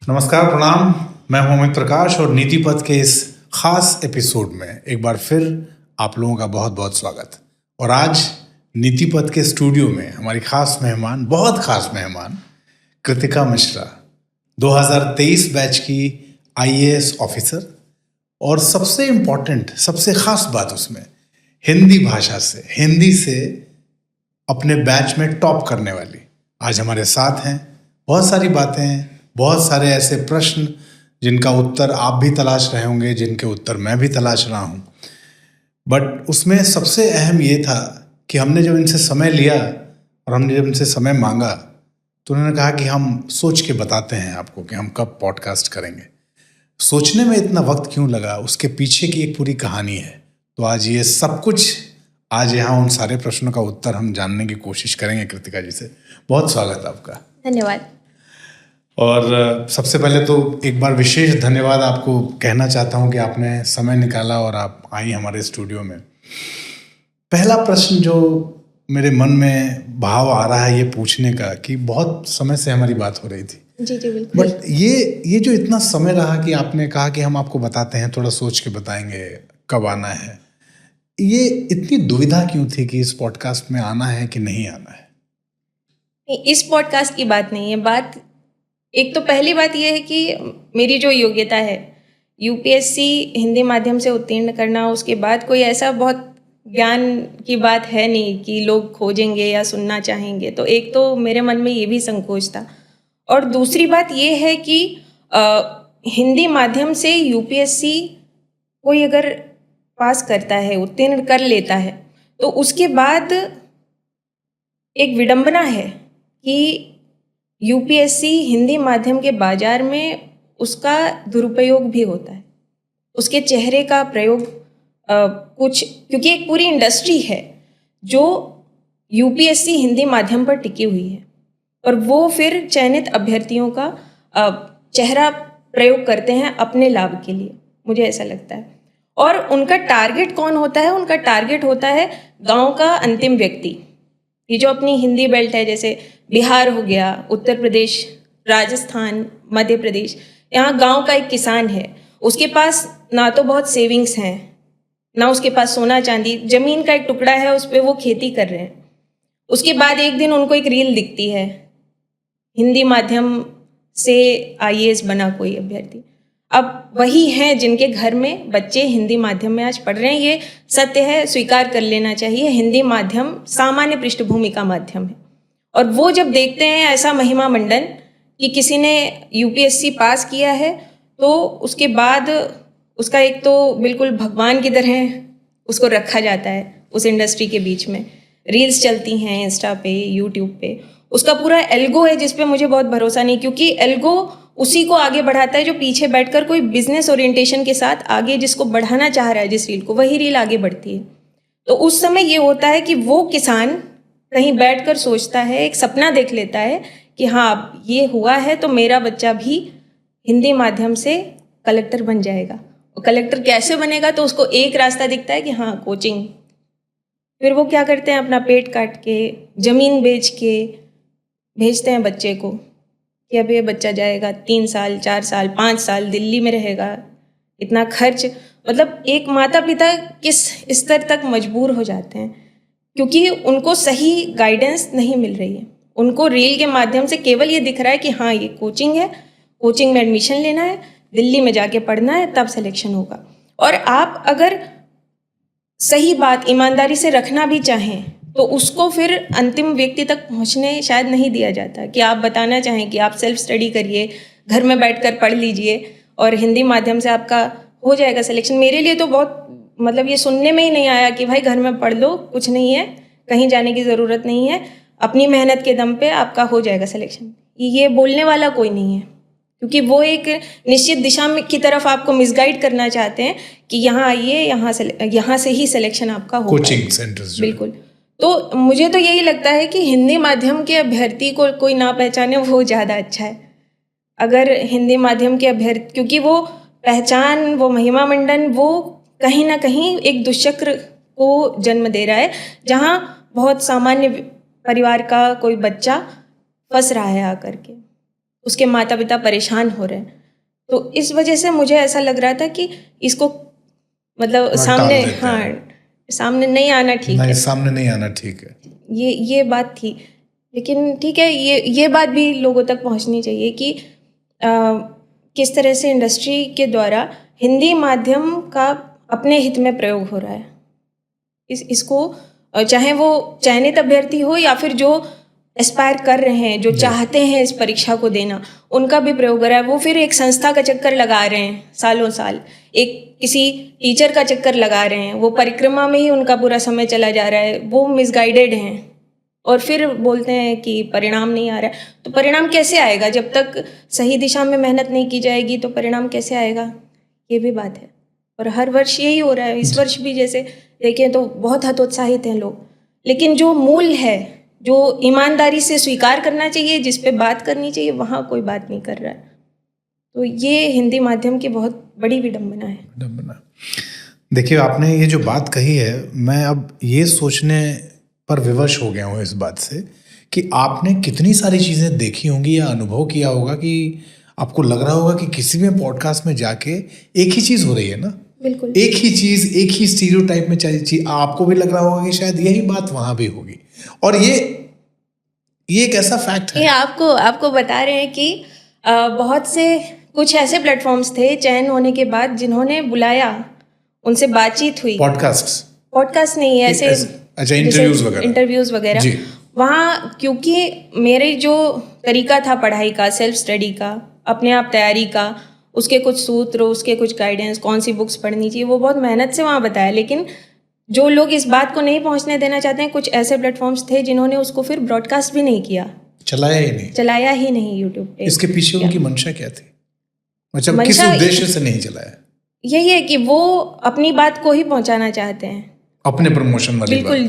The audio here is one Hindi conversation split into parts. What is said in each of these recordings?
नमस्कार, प्रणाम। मैं हूं अमित प्रकाश और नीति पथ के इस खास एपिसोड में एक बार फिर आप लोगों का बहुत बहुत स्वागत। और आज नीति पथ के स्टूडियो में हमारी खास मेहमान, बहुत खास मेहमान, कृतिका मिश्रा, 2023 बैच की आईएएस ऑफिसर, और सबसे इम्पोर्टेंट, सबसे खास बात उसमें हिंदी से अपने बैच में टॉप करने वाली आज हमारे साथ हैं। बहुत सारी बातें हैं, बहुत सारे ऐसे प्रश्न जिनका उत्तर आप भी तलाश रहे होंगे, जिनके उत्तर मैं भी तलाश रहा हूं। बट उसमें सबसे अहम ये था कि हमने जब इनसे समय लिया और हमने जब इनसे समय मांगा तो उन्होंने कहा कि हम सोच के बताते हैं आपको कि हम कब पॉडकास्ट करेंगे। सोचने में इतना वक्त क्यों लगा, उसके पीछे की एक पूरी कहानी है। तो आज ये सब कुछ, आज यहाँ उन सारे प्रश्नों का उत्तर हम जानने की कोशिश करेंगे कृतिका जी से। बहुत स्वागत आपका। धन्यवाद। और सबसे पहले तो एक बार विशेष धन्यवाद आपको कहना चाहता हूँ कि आपने समय निकाला और आप आई हमारे स्टूडियो में। पहला प्रश्न जो मेरे मन में भाव आ रहा है ये पूछने का कि बहुत समय से हमारी बात हो रही थी। जी बिल्कुल। बट ये जो इतना समय रहा कि आपने कहा कि हम आपको बताते हैं, थोड़ा सोच के बताएंगे कब आना है, ये इतनी दुविधा क्यों थी कि इस पॉडकास्ट में आना है कि नहीं आना है? इस पॉडकास्ट की बात नहीं है। बात, एक तो पहली बात यह है कि मेरी जो योग्यता है यूपीएससी हिंदी माध्यम से उत्तीर्ण करना, उसके बाद कोई ऐसा बहुत ज्ञान की बात है नहीं कि लोग खोजेंगे या सुनना चाहेंगे। तो एक तो मेरे मन में ये भी संकोच था, और दूसरी बात ये है कि हिंदी माध्यम से यूपीएससी कोई अगर पास करता है, उत्तीर्ण कर लेता है, तो उसके बाद एक विडंबना है कि यूपीएससी हिंदी माध्यम के बाजार में उसका दुरुपयोग भी होता है, उसके चेहरे का प्रयोग कुछ, क्योंकि एक पूरी इंडस्ट्री है जो यूपीएससी हिंदी माध्यम पर टिकी हुई है, और वो फिर चयनित अभ्यर्थियों का चेहरा प्रयोग करते हैं अपने लाभ के लिए, मुझे ऐसा लगता है। और उनका टारगेट कौन होता है? उनका टारगेट होता है गांव का अंतिम व्यक्ति। ये जो अपनी हिंदी बेल्ट है, जैसे बिहार हो गया, उत्तर प्रदेश, राजस्थान, मध्य प्रदेश, यहाँ गांव का एक किसान है, उसके पास ना तो बहुत सेविंग्स हैं, ना उसके पास सोना चांदी, जमीन का एक टुकड़ा है, उस पर वो खेती कर रहे हैं। उसके बाद एक दिन उनको एक रील दिखती है, हिंदी माध्यम से आईएएस बना कोई अभ्यर्थी। अब वही हैं जिनके घर में बच्चे हिंदी माध्यम में आज पढ़ रहे हैं। ये सत्य है, स्वीकार कर लेना चाहिए। हिंदी माध्यम सामान्य पृष्ठभूमि का माध्यम है, और वो जब देखते हैं ऐसा महिमा मंडन कि किसी ने यूपीएससी पास किया है, तो उसके बाद उसका एक तो बिल्कुल भगवान की तरह उसको रखा जाता है। उस इंडस्ट्री के बीच में रील्स चलती हैं इंस्टा पे, यूट्यूब पे, उसका पूरा एल्गो है जिस पे मुझे बहुत भरोसा नहीं, क्योंकि एल्गो उसी को आगे बढ़ाता है जो पीछे बैठकर कोई बिजनेस ओरिएंटेशन के साथ आगे जिसको बढ़ाना चाह रहा है, जिस रील को, वही रील आगे बढ़ती है। तो उस समय ये होता है कि वो किसान कहीं बैठकर सोचता है, एक सपना देख लेता है कि हाँ ये हुआ है तो मेरा बच्चा भी हिंदी माध्यम से कलेक्टर बन जाएगा। और कलेक्टर कैसे बनेगा? तो उसको एक रास्ता दिखता है कि हाँ, कोचिंग। फिर वो क्या करते हैं, अपना पेट काट के, ज़मीन बेच के भेजते हैं बच्चे को कि अब ये बच्चा जाएगा 3 साल, 4 साल, 5 साल दिल्ली में रहेगा, इतना खर्च। मतलब एक माता पिता किस स्तर तक मजबूर हो जाते हैं, क्योंकि उनको सही गाइडेंस नहीं मिल रही है। उनको रील के माध्यम से केवल ये दिख रहा है कि हाँ ये कोचिंग है, कोचिंग में एडमिशन लेना है, दिल्ली में जाके पढ़ना है, तब सिलेक्शन होगा। और आप अगर सही बात ईमानदारी से रखना भी चाहें तो उसको फिर अंतिम व्यक्ति तक पहुंचने शायद नहीं दिया जाता, कि आप बताना चाहें कि आप सेल्फ स्टडी करिए, घर में बैठकर पढ़ लीजिए और हिंदी माध्यम से आपका हो जाएगा सिलेक्शन। मेरे लिए तो बहुत, मतलब ये सुनने में ही नहीं आया कि भाई घर में पढ़ लो, कुछ नहीं है, कहीं जाने की ज़रूरत नहीं है, अपनी मेहनत के दम पे आपका हो जाएगा सिलेक्शन। ये बोलने वाला कोई नहीं है, क्योंकि वो एक निश्चित दिशा में की तरफ आपको मिसगाइड करना चाहते हैं कि यहाँ आइए, यहाँ से ही सिलेक्शन आपका हो, कोचिंग सेंटर्स। बिल्कुल। तो मुझे तो यही लगता है कि हिंदी माध्यम के अभ्यर्थी को कोई ना पहचाने वो ज़्यादा अच्छा है। अगर हिंदी माध्यम के अभ्यर्थी, क्योंकि वो पहचान, वो महिमा मंडन, वो कहीं ना कहीं एक दुष्चक्र को जन्म दे रहा है, जहाँ बहुत सामान्य परिवार का कोई बच्चा फंस रहा है आकर के। उसके माता पिता परेशान हो रहे हैं। तो इस वजह से मुझे ऐसा लग रहा था कि इसको मतलब थोड़ा सामने, टाल देते हैं। सामने नहीं आना ठीक नहीं, है, सामने नहीं आना ठीक है। ये बात थी। लेकिन ठीक है, ये बात भी लोगों तक पहुंचनी चाहिए कि किस तरह से इंडस्ट्री के द्वारा हिंदी माध्यम का अपने हित में प्रयोग हो रहा है। इसको चाहे वो चयनित अभ्यर्थी हो या फिर जो एस्पायर कर रहे हैं, जो चाहते हैं इस परीक्षा को देना, उनका भी प्रयोग हो रहा है। वो फिर एक संस्था का चक्कर लगा रहे हैं सालों साल, एक किसी टीचर का चक्कर लगा रहे हैं, वो परिक्रमा में ही उनका पूरा समय चला जा रहा है, वो मिसगाइडेड हैं और फिर बोलते हैं कि परिणाम नहीं आ रहा है। तो परिणाम कैसे आएगा? जब तक सही दिशा में मेहनत नहीं की जाएगी तो परिणाम कैसे आएगा? ये भी बात है। और हर वर्ष यही हो रहा है। इस वर्ष भी जैसे देखें तो बहुत हतोत्साहित हैं लोग, लेकिन जो मूल है, जो ईमानदारी से स्वीकार करना चाहिए, जिस पे बात करनी चाहिए, वहाँ कोई बात नहीं कर रहा है। तो ये हिंदी माध्यम की बहुत बड़ी विडंबना है। विडंबना। देखिए, आपने ये जो बात कही है, मैं अब ये सोचने पर विवश हो गया हूँ इस बात से कि आपने कितनी सारी चीज़ें देखी होंगी या अनुभव किया होगा कि आपको लग रहा होगा कि किसी भी पॉडकास्ट में जाके एक ही चीज़ हो रही है ना, बिल्कुल एक ही चीज़, एक ही स्टीरियोटाइप में चाहिए। आपको भी लग रहा होगा कि शायद यही बात वहाँ भी होगी, और ये एक ऐसा फैक्ट ये है। आपको बता रहे हैं कि बहुत से कुछ ऐसे प्लेटफॉर्म्स थे चयन होने के बाद जिन्होंने बुलाया, उनसे बातचीत हुई। पॉडकास्ट नहीं, ऐसे अच्छा, इंटरव्यूज वगैरह। जी। वहाँ क्योंकि मेरे जो तरीका था पढ़ाई का, सेल्फ स्टडी का, अपने आप तैयारी का, उसके कुछ सूत्र, उसके कुछ गाइडेंस, कौन सी बुक्स पढ़नी चाहिए, वो बहुत मेहनत से वहाँ बताया। लेकिन जो लोग इस बात को नहीं पहुँचने देना चाहते हैं, कुछ ऐसे प्लेटफॉर्म्स थे जिन्होंने उसको फिर ब्रॉडकास्ट भी नहीं किया, चलाया ही नहीं यूट्यूब पे। इसके पीछे उनकी मंशा क्या थी? मतलब किस मंशा उद्देश्य से नहीं चलाया? यही है कि वो अपनी बात को ही पहुंचाना चाहते हैं, अपने प्रमोशन वाली बात। बिल्कुल।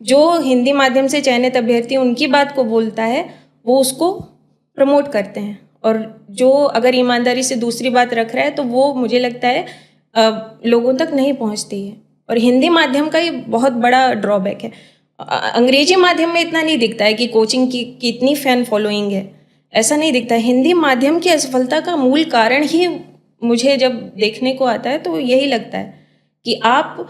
जो हिंदी माध्यम से चयनित अभ्यर्थी उनकी बात को बोलता है, वो उसको प्रमोट करते हैं। और जो अगर ईमानदारी से दूसरी बात रख रहा है तो वो मुझे लगता है लोगों तक नहीं पहुंचती है। और हिंदी माध्यम का ये बहुत बड़ा ड्रॉबैक है। अंग्रेजी माध्यम में इतना नहीं दिखता है कि कोचिंग की कितनी फैन फॉलोइंग है, ऐसा नहीं दिखता है। हिंदी माध्यम की असफलता का मूल कारण ही मुझे जब देखने को आता है तो यही लगता है कि आप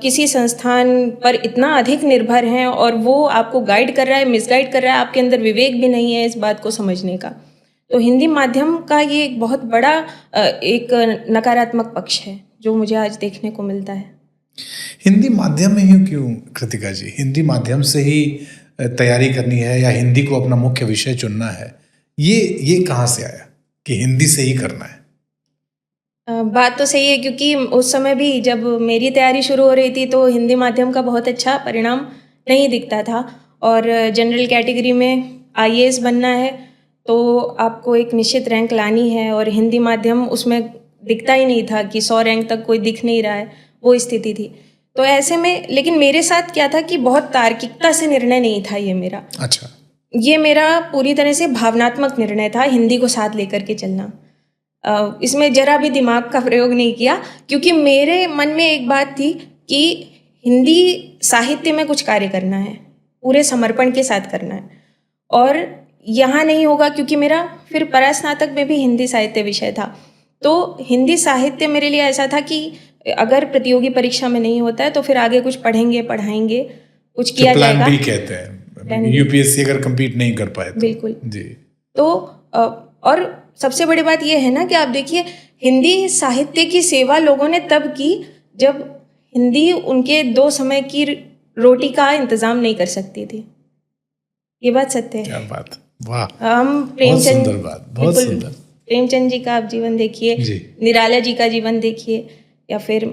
किसी संस्थान पर इतना अधिक निर्भर हैं और वो आपको गाइड कर रहा है, मिसगाइड कर रहा है, आपके अंदर विवेक भी नहीं है इस बात को समझने का। तो हिंदी माध्यम का ये एक बहुत बड़ा एक नकारात्मक पक्ष है जो मुझे आज देखने को मिलता है। हिंदी माध्यम में ही क्यों कृतिका जी? हिंदी माध्यम से ही तैयारी करनी है या हिंदी को अपना मुख्य विषय चुनना है, ये कहाँ से आया कि हिंदी से ही करना है? बात तो सही है, क्योंकि उस समय भी जब मेरी तैयारी शुरू हो रही थी तो हिंदी माध्यम का बहुत अच्छा परिणाम नहीं दिखता था। और जनरल कैटेगरी में आईएएस बनना है तो आपको एक निश्चित रैंक लानी है, और हिंदी माध्यम उसमें दिखता ही नहीं था कि 100 रैंक तक कोई दिख नहीं रहा है, वो स्थिति थी। तो ऐसे में, लेकिन मेरे साथ क्या था कि बहुत तार्किकता से निर्णय नहीं था ये मेरा। अच्छा। ये मेरा पूरी तरह से भावनात्मक निर्णय था, हिंदी को साथ लेकर के चलना। इसमें जरा भी दिमाग का प्रयोग नहीं किया, क्योंकि मेरे मन में एक बात थी कि हिंदी साहित्य में कुछ कार्य करना है, पूरे समर्पण के साथ करना है। और यहाँ नहीं होगा क्योंकि मेरा फिर परास्नातक में भी हिंदी साहित्य विषय था। तो हिंदी साहित्य मेरे लिए ऐसा था कि अगर प्रतियोगी परीक्षा में नहीं होता है तो फिर आगे कुछ पढ़ेंगे, पढ़ाएंगे, कुछ किया जाएगा। प्लान बी कहते हैं, यूपीएससी अगर compete नहीं कर पाए तो। बिल्कुल जी। तो और सबसे बड़ी बात यह है ना कि आप देखिए, हिंदी साहित्य की सेवा लोगों ने तब की जब हिंदी उनके 2 समय की रोटी का इंतजाम नहीं कर सकती थी। ये बात सत्य है। क्या बात, वाह, हम बहुत सुंदर बात, बहुत सुंदर। प्रेमचंद जी का आप जीवन देखिए, निराला जी का जीवन देखिए, या फिर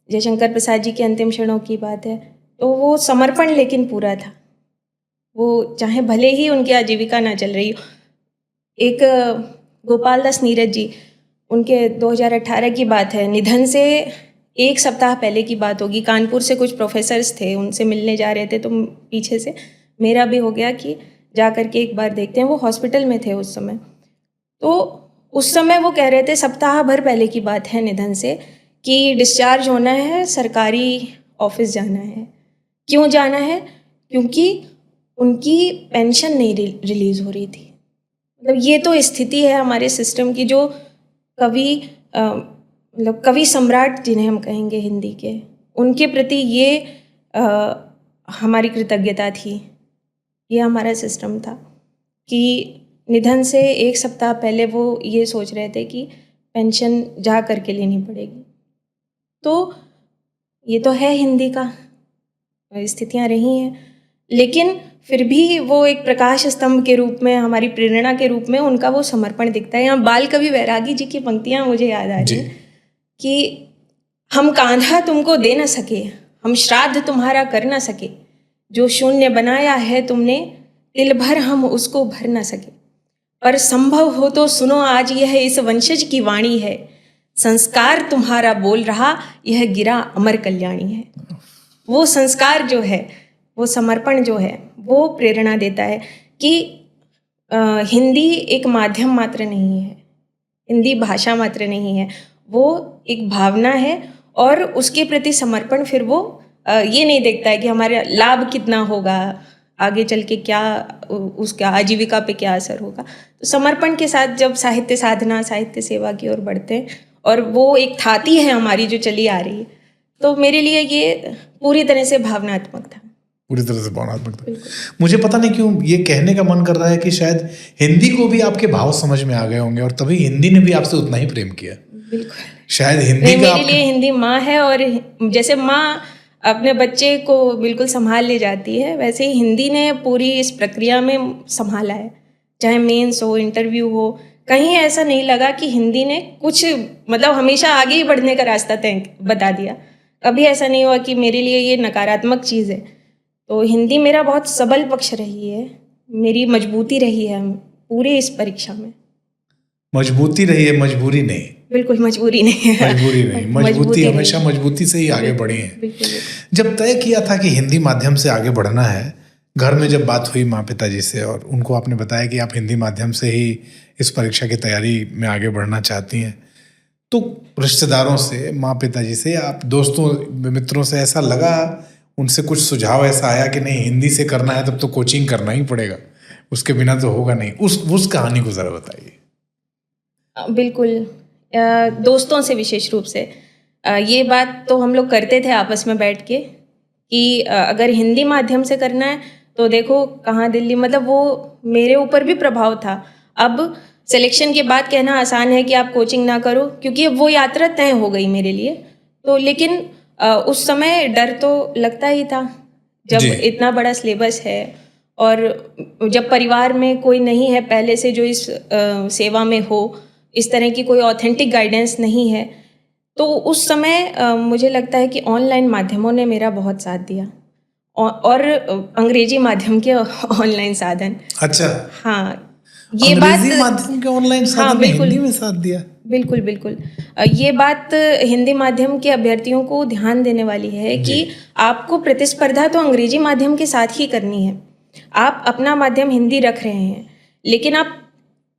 जयशंकर प्रसाद जी के अंतिम क्षणों की बात है, तो वो समर्पण लेकिन पूरा था। वो चाहे भले ही उनकी आजीविका ना चल रही हो। एक गोपाल दास नीरज जी, उनके 2018 की बात है, निधन से 1 सप्ताह पहले की बात होगी। कानपुर से कुछ प्रोफेसर्स थे, उनसे मिलने जा रहे थे, तो पीछे से मेरा भी हो गया कि जा करके एक बार देखते हैं। वो हॉस्पिटल में थे उस समय। तो उस समय वो कह रहे थे, सप्ताह भर पहले की बात है निधन से, कि डिस्चार्ज होना है, सरकारी ऑफिस जाना है। क्यों जाना है? क्योंकि उनकी पेंशन नहीं रिलीज़ हो रही थी। मतलब ये तो स्थिति है हमारे सिस्टम की, जो कवि मतलब कवि सम्राट जिन्हें हम कहेंगे हिंदी के, उनके प्रति ये हमारी कृतज्ञता थी। ये हमारा सिस्टम था कि निधन से एक सप्ताह पहले वो ये सोच रहे थे कि पेंशन जा करके लेनी पड़ेगी। तो ये तो है हिंदी का, स्थितियाँ रही हैं, लेकिन फिर भी वो एक प्रकाश स्तंभ के रूप में, हमारी प्रेरणा के रूप में उनका वो समर्पण दिखता है। यहाँ बाल कवि बैरागी जी की पंक्तियाँ मुझे याद आ रही हैं कि हम कांधा तुमको दे न सके, हम श्राद्ध तुम्हारा कर न सके, जो शून्य बनाया है तुमने तिल भर हम उसको भर न सके, पर संभव हो तो सुनो आज यह इस वंशज की वाणी है, संस्कार तुम्हारा बोल रहा यह गिरा अमर कल्याणी है। वो संस्कार जो है, वो समर्पण जो है, वो प्रेरणा देता है कि हिंदी एक माध्यम मात्र नहीं है, हिंदी भाषा मात्र नहीं है, वो एक भावना है। और उसके प्रति समर्पण फिर वो ये नहीं देखता है कि हमारा लाभ कितना होगा, आगे चल के क्या उसका आजीविका पे क्या असर होगा। तो समर्पण के साथ जब साहित्य साधना, साहित्य सेवा की ओर बढ़ते हैं, और वो एक थाती है हमारी जो चली आ रही है, तो मेरे लिए ये पूरी तरह से भावनात्मक था। पूरी तरह से भावनात्मक था। मुझे पता नहीं क्यों ये कहने का मन कर रहा है कि शायद हिंदी को भी आपके भाव समझ में आ गए होंगे और तभी हिंदी ने भी आपसे उतना ही प्रेम किया। बिल्कुल, शायद हिंदी का मेरे लिए हिंदी माँ है, और जैसे माँ अपने बच्चे को बिल्कुल संभाल ले जाती है, वैसे ही हिंदी ने पूरी इस प्रक्रिया में संभाला है। चाहे मेंस हो, इंटरव्यू हो, कहीं ऐसा नहीं लगा कि हिंदी ने कुछ मतलब हमेशा आगे ही बढ़ने का रास्ता तय बता दिया। कभी ऐसा नहीं हुआ कि मेरे लिए ये नकारात्मक चीज़ है। तो हिंदी मेरा बहुत सबल पक्ष रही है, मेरी मजबूती रही है पूरे इस परीक्षा में। मजबूती रही है, मजबूरी नहीं। बिल्कुल मजबूरी नहीं है। मजबूरी नहीं, मजबूती हमेशा मजबूती से ही आगे बढ़ी है। जब तय किया था कि हिंदी माध्यम से आगे बढ़ना है, घर में जब बात हुई माँ पिताजी से और उनको आपने बताया कि आप हिंदी माध्यम से ही इस परीक्षा की तैयारी में आगे बढ़ना चाहती हैं, तो रिश्तेदारों से, माँ पिताजी से, आप दोस्तों मित्रों से ऐसा लगा, उनसे कुछ सुझाव ऐसा आया कि नहीं हिंदी से करना है तब तो कोचिंग करना ही पड़ेगा, उसके बिना तो होगा नहीं? उस कहानी को ज़रा बताइए। बिल्कुल, दोस्तों से विशेष रूप से ये बात तो हम लोग करते थे आपस में बैठ के कि अगर हिंदी माध्यम से करना है तो देखो कहाँ दिल्ली, मतलब वो मेरे ऊपर भी प्रभाव था। अब सिलेक्शन के बाद कहना आसान है कि आप कोचिंग ना करो, क्योंकि वो यात्रा तय हो गई मेरे लिए। तो लेकिन उस समय डर तो लगता ही था, जब इतना बड़ा सिलेबस है और जब परिवार में कोई नहीं है पहले से जो इस सेवा में हो, इस तरह की कोई ऑथेंटिक गाइडेंस नहीं है, तो उस समय मुझे लगता है कि ऑनलाइन माध्यमों ने मेरा बहुत साथ दिया, और अंग्रेजी माध्यम के ऑनलाइन साधन। अच्छा, हाँ, ये अंग्रेजी माध्यम के ऑनलाइन साधन ने हिंदी में साथ दिया। बिल्कुल बिल्कुल, ये बात हिंदी माध्यम के अभ्यर्थियों को ध्यान देने वाली है कि आपको प्रतिस्पर्धा तो अंग्रेजी माध्यम के साथ ही करनी है। आप अपना माध्यम हिंदी रख रहे हैं, लेकिन आप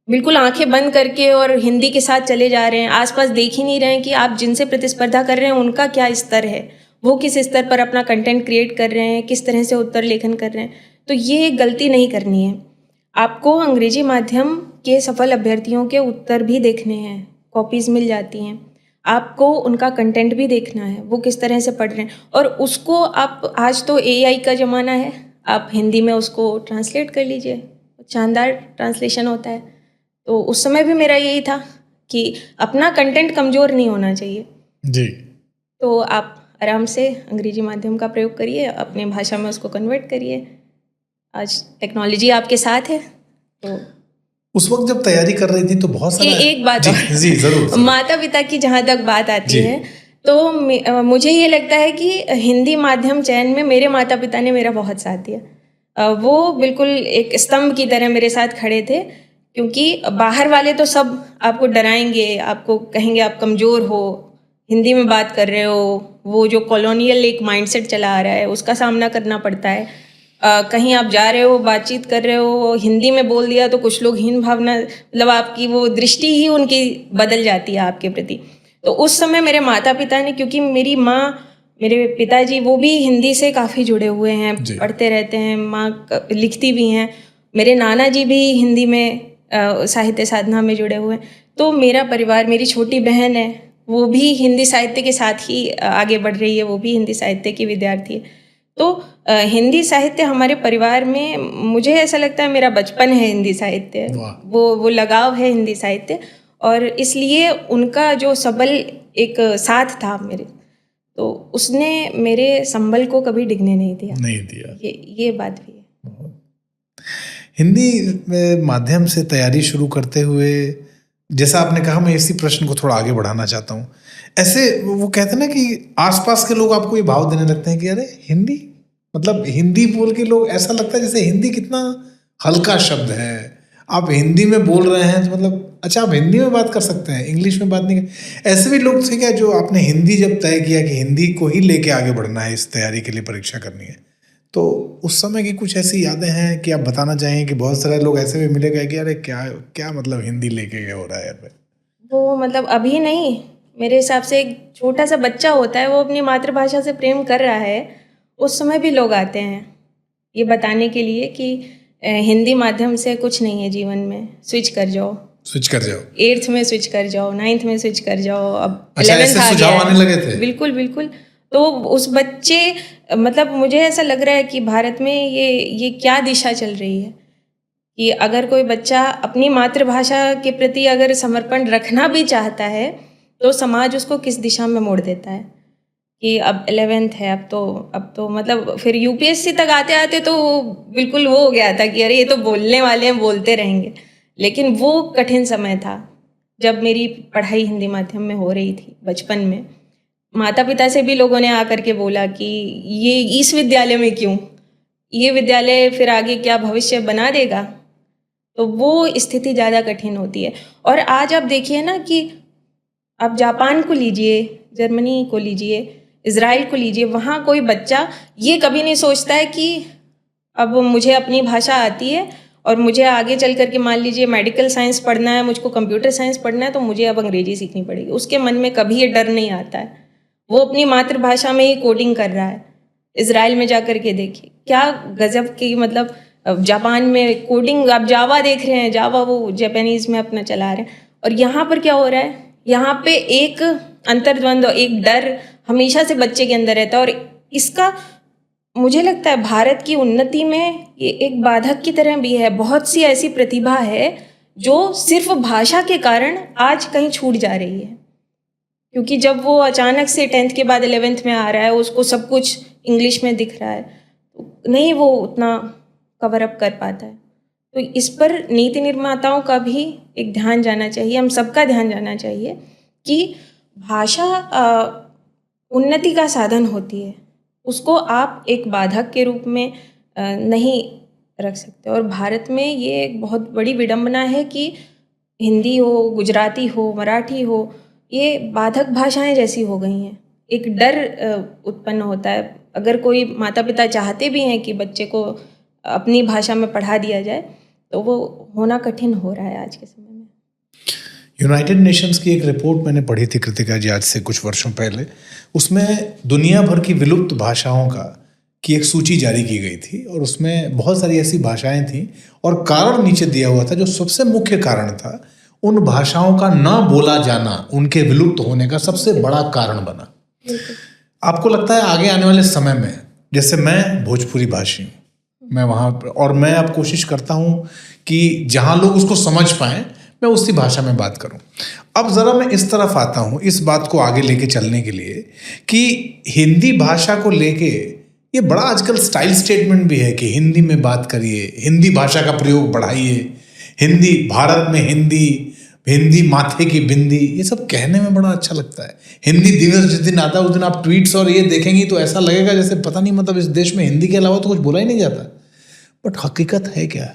बिल्कुल आंखें बंद करके और हिंदी के साथ चले जा रहे हैं, आसपास देख ही नहीं रहे हैं कि आप जिनसे प्रतिस्पर्धा कर रहे हैं उनका क्या स्तर है, वो किस स्तर पर अपना कंटेंट क्रिएट कर रहे हैं, किस तरह से उत्तर लेखन कर रहे हैं। तो ये गलती नहीं करनी है। आपको अंग्रेजी माध्यम के सफल अभ्यर्थियों के उत्तर भी देखने हैं, कॉपीज़ मिल जाती हैं, आपको उनका कंटेंट भी देखना है, वो किस तरह से पढ़ रहे हैं, और उसको आप, आज तो AI का ज़माना है, आप हिंदी में उसको ट्रांसलेट कर लीजिए, शानदार ट्रांसलेशन होता है। तो उस समय भी मेरा यही था कि अपना कंटेंट कमज़ोर नहीं होना चाहिए जी। तो आप आराम से अंग्रेजी माध्यम का प्रयोग करिए, अपने भाषा में उसको कन्वर्ट करिए। आज टेक्नोलॉजी आपके साथ है। तो उस वक्त जब तैयारी कर रही थी तो बहुत सारा एक बात जी, जी जरूर। माता पिता की जहाँ तक बात आती है, तो मुझे ये लगता है कि हिंदी माध्यम चयन में मेरे माता पिता ने मेरा बहुत साथ दिया। वो बिल्कुल एक स्तंभ की तरह मेरे साथ खड़े थे, क्योंकि बाहर वाले तो सब आपको डराएंगे, आपको कहेंगे आप कमज़ोर हो, हिंदी में बात कर रहे हो, वो जो कॉलोनियल एक माइंडसेट चला आ रहा है उसका सामना करना पड़ता है। कहीं आप जा रहे हो, बातचीत कर रहे हो, हिंदी में बोल दिया तो कुछ लोग हीन भावना, मतलब आपकी वो दृष्टि ही उनकी बदल जाती है आपके प्रति। तो उस समय मेरे माता पिता ने, क्योंकि मेरी माँ, मेरे पिताजी वो भी हिंदी से काफ़ी जुड़े हुए हैं, पढ़ते रहते हैं, माँ लिखती भी हैं, मेरे नाना जी भी हिंदी में साहित्य साधना में जुड़े हुए हैं। तो मेरा परिवार, मेरी छोटी बहन है, वो भी हिंदी साहित्य के साथ ही आगे बढ़ रही है, वो भी हिंदी साहित्य की विद्यार्थी है। तो हिंदी साहित्य हमारे परिवार में, मुझे ऐसा लगता है मेरा बचपन है हिंदी साहित्य, वो लगाव है हिंदी साहित्य, और इसलिए उनका जो सबल एक साथ था मेरे, तो उसने मेरे संबल को कभी डिगने नहीं दिया। ये बात भी है। हिंदी माध्यम से तैयारी शुरू करते हुए, जैसा आपने कहा, मैं इसी प्रश्न को थोड़ा आगे बढ़ाना चाहता हूँ। ऐसे वो कहते हैं ना कि आसपास के लोग आपको ये भाव देने लगते हैं कि अरे हिंदी, मतलब हिंदी बोल के लोग, ऐसा लगता है जैसे हिंदी कितना हल्का शब्द है, आप हिंदी में बोल रहे हैं तो मतलब अच्छा आप हिंदी में बात कर सकते हैं, इंग्लिश में बात नहीं कर। ऐसे भी लोग थे क्या जो आपने हिंदी जब तय किया कि हिंदी को ही लेके आगे बढ़ना है, इस तैयारी के लिए परीक्षा करनी है, तो उस समय की कुछ ऐसी यादें हैं कि आप बताना चाहेंगे कि बहुत सारे लोग ऐसे भी मिले गए कि अरे क्या क्या मतलब हिंदी लेके गए हो रहा है यार। वो मतलब अभी नहीं, मेरे हिसाब से एक छोटा सा बच्चा होता है, वो अपनी मातृभाषा से प्रेम कर रहा है, उस समय भी लोग आते हैं ये बताने के लिए कि हिंदी माध्यम से कुछ नहीं है जीवन में, स्विच कर जाओ 8th में स्विच कर जाओ, 9th में स्विच कर जाओ, अब 11th आ गया है। आने लगे थे? बिल्कुल। तो उस बच्चे, मतलब मुझे ऐसा लग रहा है कि भारत में ये क्या दिशा चल रही है कि अगर कोई बच्चा अपनी मातृभाषा के प्रति अगर समर्पण रखना भी चाहता है तो समाज उसको किस दिशा में मोड़ देता है कि अब 11th है, अब तो मतलब फिर यूपीएससी तक आते आते तो बिल्कुल वो हो गया था कि अरे ये तो बोलने वाले हैं, बोलते रहेंगे। लेकिन वो कठिन समय था जब मेरी पढ़ाई हिंदी माध्यम में हो रही थी बचपन में। माता पिता से भी लोगों ने आकर के बोला कि ये इस विद्यालय में क्यों, ये विद्यालय फिर आगे क्या भविष्य बना देगा। तो वो स्थिति ज़्यादा कठिन होती है। और आज आप देखिए ना कि आप जापान को लीजिए, जर्मनी को लीजिए, इज़राइल को लीजिए, वहाँ कोई बच्चा ये कभी नहीं सोचता है कि अब मुझे अपनी भाषा आती है और मुझे आगे चल करके मान लीजिए मेडिकल साइंस पढ़ना है, मुझको कंप्यूटर साइंस पढ़ना है, तो मुझे अब अंग्रेजी सीखनी पड़ेगी। उसके मन में कभी ये डर नहीं आता है, वो अपनी मातृभाषा में ही कोडिंग कर रहा है। इज़राइल में जा कर के देखिए क्या गजब की, मतलब जापान में कोडिंग, आप जावा देख रहे हैं, जावा वो जापानीज़ में अपना चला रहे हैं। और यहाँ पर क्या हो रहा है, यहाँ पे एक अंतर्द्वंद, एक डर हमेशा से बच्चे के अंदर रहता है, और इसका मुझे लगता है भारत की उन्नति में ये एक बाधक की तरह भी है। बहुत सी ऐसी प्रतिभा है जो सिर्फ भाषा के कारण आज कहीं छूट जा रही है, क्योंकि जब वो अचानक से 10th के बाद 11th में आ रहा है, उसको सब कुछ इंग्लिश में दिख रहा है, तो नहीं वो उतना कवर अप कर पाता है। तो इस पर नीति निर्माताओं का भी एक ध्यान जाना चाहिए, हम सबका ध्यान जाना चाहिए कि भाषा उन्नति का साधन होती है, उसको आप एक बाधक के रूप में नहीं रख सकते। और भारत में ये एक बहुत बड़ी विडंबना है कि हिंदी हो, गुजराती हो, मराठी हो, ये बाधक भाषाएं जैसी हो गई हैं। एक डर उत्पन्न होता है। अगर कोई माता पिता चाहते भी हैं कि बच्चे को अपनी भाषा में पढ़ा दिया जाए, तो वो होना कठिन हो रहा है आज के समय में। यूनाइटेड नेशंस की एक रिपोर्ट मैंने पढ़ी थी कृतिका जी, आज से कुछ वर्षों पहले। उसमें दुनिया भर की विलुप्त भाषाओं की एक सूची जारी की गई थी, और उसमें बहुत सारी ऐसी भाषाएं थीं, और कारण नीचे दिया हुआ था। जो सबसे मुख्य कारण था, उन भाषाओं का न बोला जाना उनके विलुप्त होने का सबसे बड़ा कारण बना। आपको लगता है आगे आने वाले समय में, जैसे मैं भोजपुरी भाषी हूँ, मैं वहाँ और मैं अब कोशिश करता हूँ कि जहाँ लोग उसको समझ पाएं मैं उसी भाषा में बात करूं। अब ज़रा मैं इस तरफ आता हूँ, इस बात को आगे लेके चलने के लिए, कि हिंदी भाषा को लेके ये बड़ा आजकल स्टाइल स्टेटमेंट भी है कि हिंदी में बात करिए, हिंदी भाषा का प्रयोग बढ़ाइए, हिंदी भारत में हिंदी, हिंदी माथे की बिंदी, ये सब कहने में बड़ा अच्छा लगता है। हिंदी दिवस जिस दिन आता है उस दिन आप ट्वीट्स और ये देखेंगी तो ऐसा लगेगा जैसे पता नहीं, मतलब इस देश में हिंदी के अलावा तो कुछ बोला ही नहीं जाता। बट हकीकत है क्या,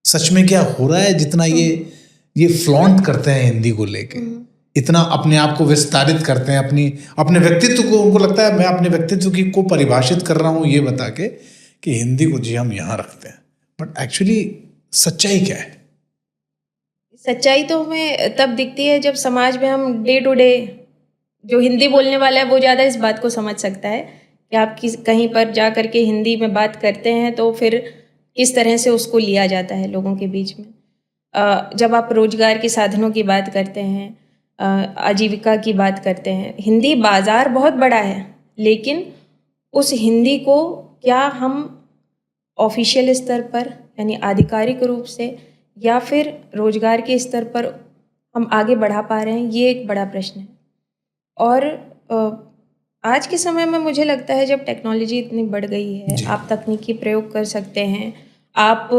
सच में क्या हो रहा है? जितना ये फ्लॉन्ट करते हैं हिंदी को लेके, इतना अपने आप को विस्तारित करते हैं, अपने व्यक्तित्व को, उनको लगता है मैं अपने व्यक्तित्व की को परिभाषित कर रहा हूँ ये बता के कि हिंदी को जी हम यहाँ रखते हैं। बट एक्चुअली सच्चाई क्या है? सच्चाई तो हमें तब दिखती है जब समाज में हम डे टू डे, जो हिंदी बोलने वाला है वो ज़्यादा इस बात को समझ सकता है कि आप कहीं पर जा करके हिंदी में बात करते हैं तो फिर किस तरह से उसको लिया जाता है लोगों के बीच में। जब आप रोजगार के साधनों की बात करते हैं, आजीविका की बात करते हैं, हिंदी बाजार बहुत बड़ा है, लेकिन उस हिंदी को क्या हम ऑफिशियल स्तर पर यानी आधिकारिक रूप से या फिर रोजगार के स्तर पर हम आगे बढ़ा पा रहे हैं, ये एक बड़ा प्रश्न है। और आज के समय में मुझे लगता है जब टेक्नोलॉजी इतनी बढ़ गई है, आप तकनीकी प्रयोग कर सकते हैं, आप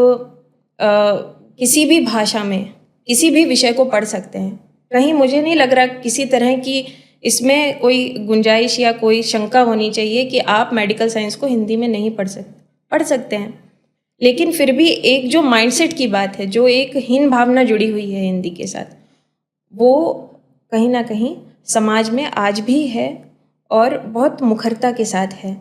किसी भी भाषा में किसी भी विषय को पढ़ सकते हैं। कहीं मुझे नहीं लग रहा किसी तरह की इसमें कोई गुंजाइश या कोई शंका होनी चाहिए कि आप मेडिकल साइंस को हिंदी में नहीं पढ़ सकते हैं। लेकिन फिर भी एक जो माइंडसेट की बात है, जो एक हीन भावना जुड़ी हुई है हिंदी के साथ, वो कहीं ना कहीं समाज में आज भी है और बहुत मुखरता के साथ है।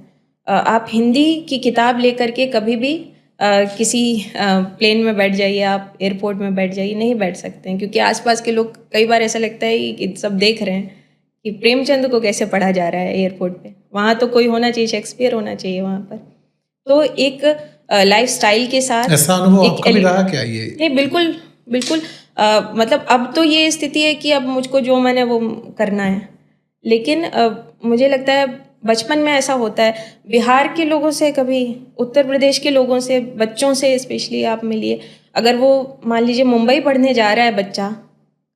आप हिंदी की किताब लेकर के कभी भी किसी प्लेन में बैठ जाइए, आप एयरपोर्ट में बैठ जाइए, नहीं बैठ सकते हैं, क्योंकि आसपास के लोग, कई बार ऐसा लगता है कि सब देख रहे हैं कि प्रेमचंद को कैसे पढ़ा जा रहा है एयरपोर्ट पे। वहाँ तो कोई होना चाहिए, शेक्सपियर होना चाहिए वहाँ पर। तो एक लाइफ स्टाइल के साथ ऐसा अनुभव आपका भी रहा क्या? ये नहीं, बिल्कुल बिल्कुल। मतलब अब तो ये स्थिति है कि अब मुझको जो मैंने वो करना है, लेकिन मुझे लगता है बचपन में ऐसा होता है। बिहार के लोगों से, कभी उत्तर प्रदेश के लोगों से, बच्चों से स्पेशली आप मिलिए, अगर वो मान लीजिए मुंबई पढ़ने जा रहा है बच्चा,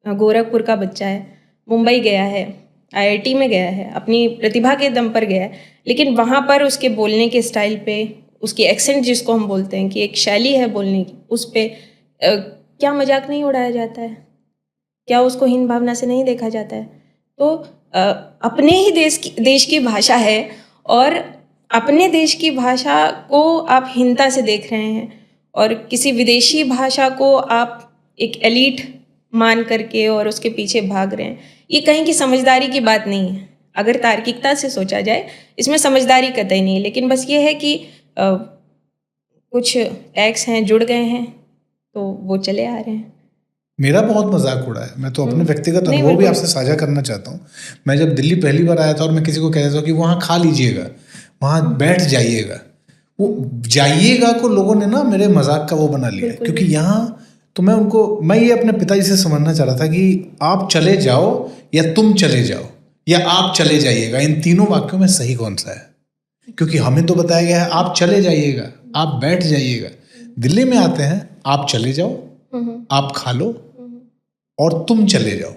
गोरखपुर का बच्चा है, मुंबई गया है, IIT में गया है, अपनी प्रतिभा के दम पर गया है, लेकिन वहाँ पर उसके बोलने के स्टाइल पे, उसकी एक्सेंट जिसको हम बोलते हैं कि एक शैली है बोलने की, उस पर क्या मजाक नहीं उड़ाया जाता है? क्या उसको हीन भावना से नहीं देखा जाता है? तो अपने ही देश की भाषा है और अपने देश की भाषा को आप हीनता से देख रहे हैं और किसी विदेशी भाषा को आप एक एलीट मान करके और उसके पीछे भाग रहे हैं। ये कहीं की समझदारी की बात नहीं है। अगर तार्किकता से सोचा जाए, इसमें समझदारी कतई नहीं है, लेकिन बस ये है कि कुछ टैक्स हैं, जुड़ गए हैं, तो वो चले आ रहे हैं। मेरा बहुत मजाक उड़ा है। मैं तो अपने व्यक्तिगत अनुभव भी आपसे साझा करना चाहता हूँ। मैं जब दिल्ली पहली बार आया था और मैं किसी को कह रहा था कि वहाँ खा लीजिएगा, वहाँ बैठ जाइएगा, वो जाइएगा को लोगों ने ना मेरे मजाक का वो बना लिया, क्योंकि यहाँ तो मैं ये अपने पिताजी से समझना चाह रहा था कि आप चले जाओ या तुम चले जाओ या आप चले जाइएगा, इन तीनों वाक्यों में सही कौन सा है? क्योंकि हमें तो बताया गया है आप चले जाइएगा, आप बैठ जाइएगा। दिल्ली में आते हैं, आप चले जाओ, आप खा लो और तुम चले जाओ।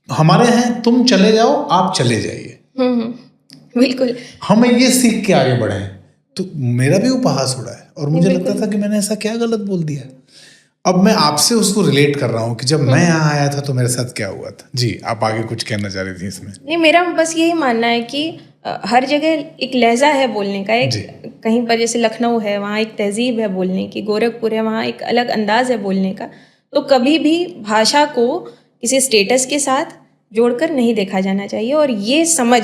हमारे हैं तुम चले जाओ, आप चले जाइए। बिल्कुल। हम ये सीख के आगे बढ़े हैं। तो मेरा भी उपहास उड़ा है और मुझे लगता था कि मैंने ऐसा क्या गलत बोल दिया। अब मैं आपसे उसको रिलेट कर रहा हूँ कि जब मैं यहाँ आया था तो मेरे साथ क्या हुआ था। जी, आप आगे कुछ कहना चाह रही थी इसमें? नहीं, मेरा बस यही मानना है कि हर जगह एक लहजा है बोलने का। एक कहीं पर जैसे लखनऊ है, वहाँ एक तहजीब है बोलने की, गोरखपुर है, वहाँ एक अलग अंदाज है बोलने का। तो कभी भी भाषा को किसी स्टेटस के साथ जोड़कर नहीं देखा जाना चाहिए और ये समझ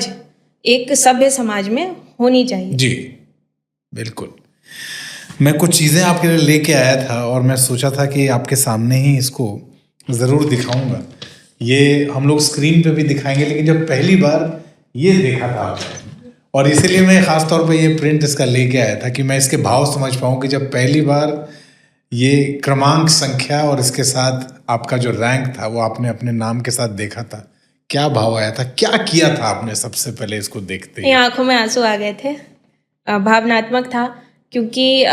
एक सभ्य समाज में होनी चाहिए। जी बिल्कुल। मैं कुछ चीज़ें आपके लिए लेके आया था और मैं सोचा था कि आपके सामने ही इसको ज़रूर दिखाऊंगा। ये हम लोग स्क्रीन पे भी दिखाएंगे, लेकिन जब पहली बार ये देखा था आपने, और इसीलिए मैं ख़ास तौर पे ये प्रिंट इसका लेके आया था कि मैं इसके भाव समझ पाऊँ कि जब पहली बार ये क्रमांक संख्या और इसके साथ आपका जो रैंक था वो आपने अपने नाम के साथ देखा था, क्या भाव आया था, क्या किया था आपने सबसे पहले इसको देखते ही? आंखों में आंसू आ गए थे। भावनात्मक था, क्योंकि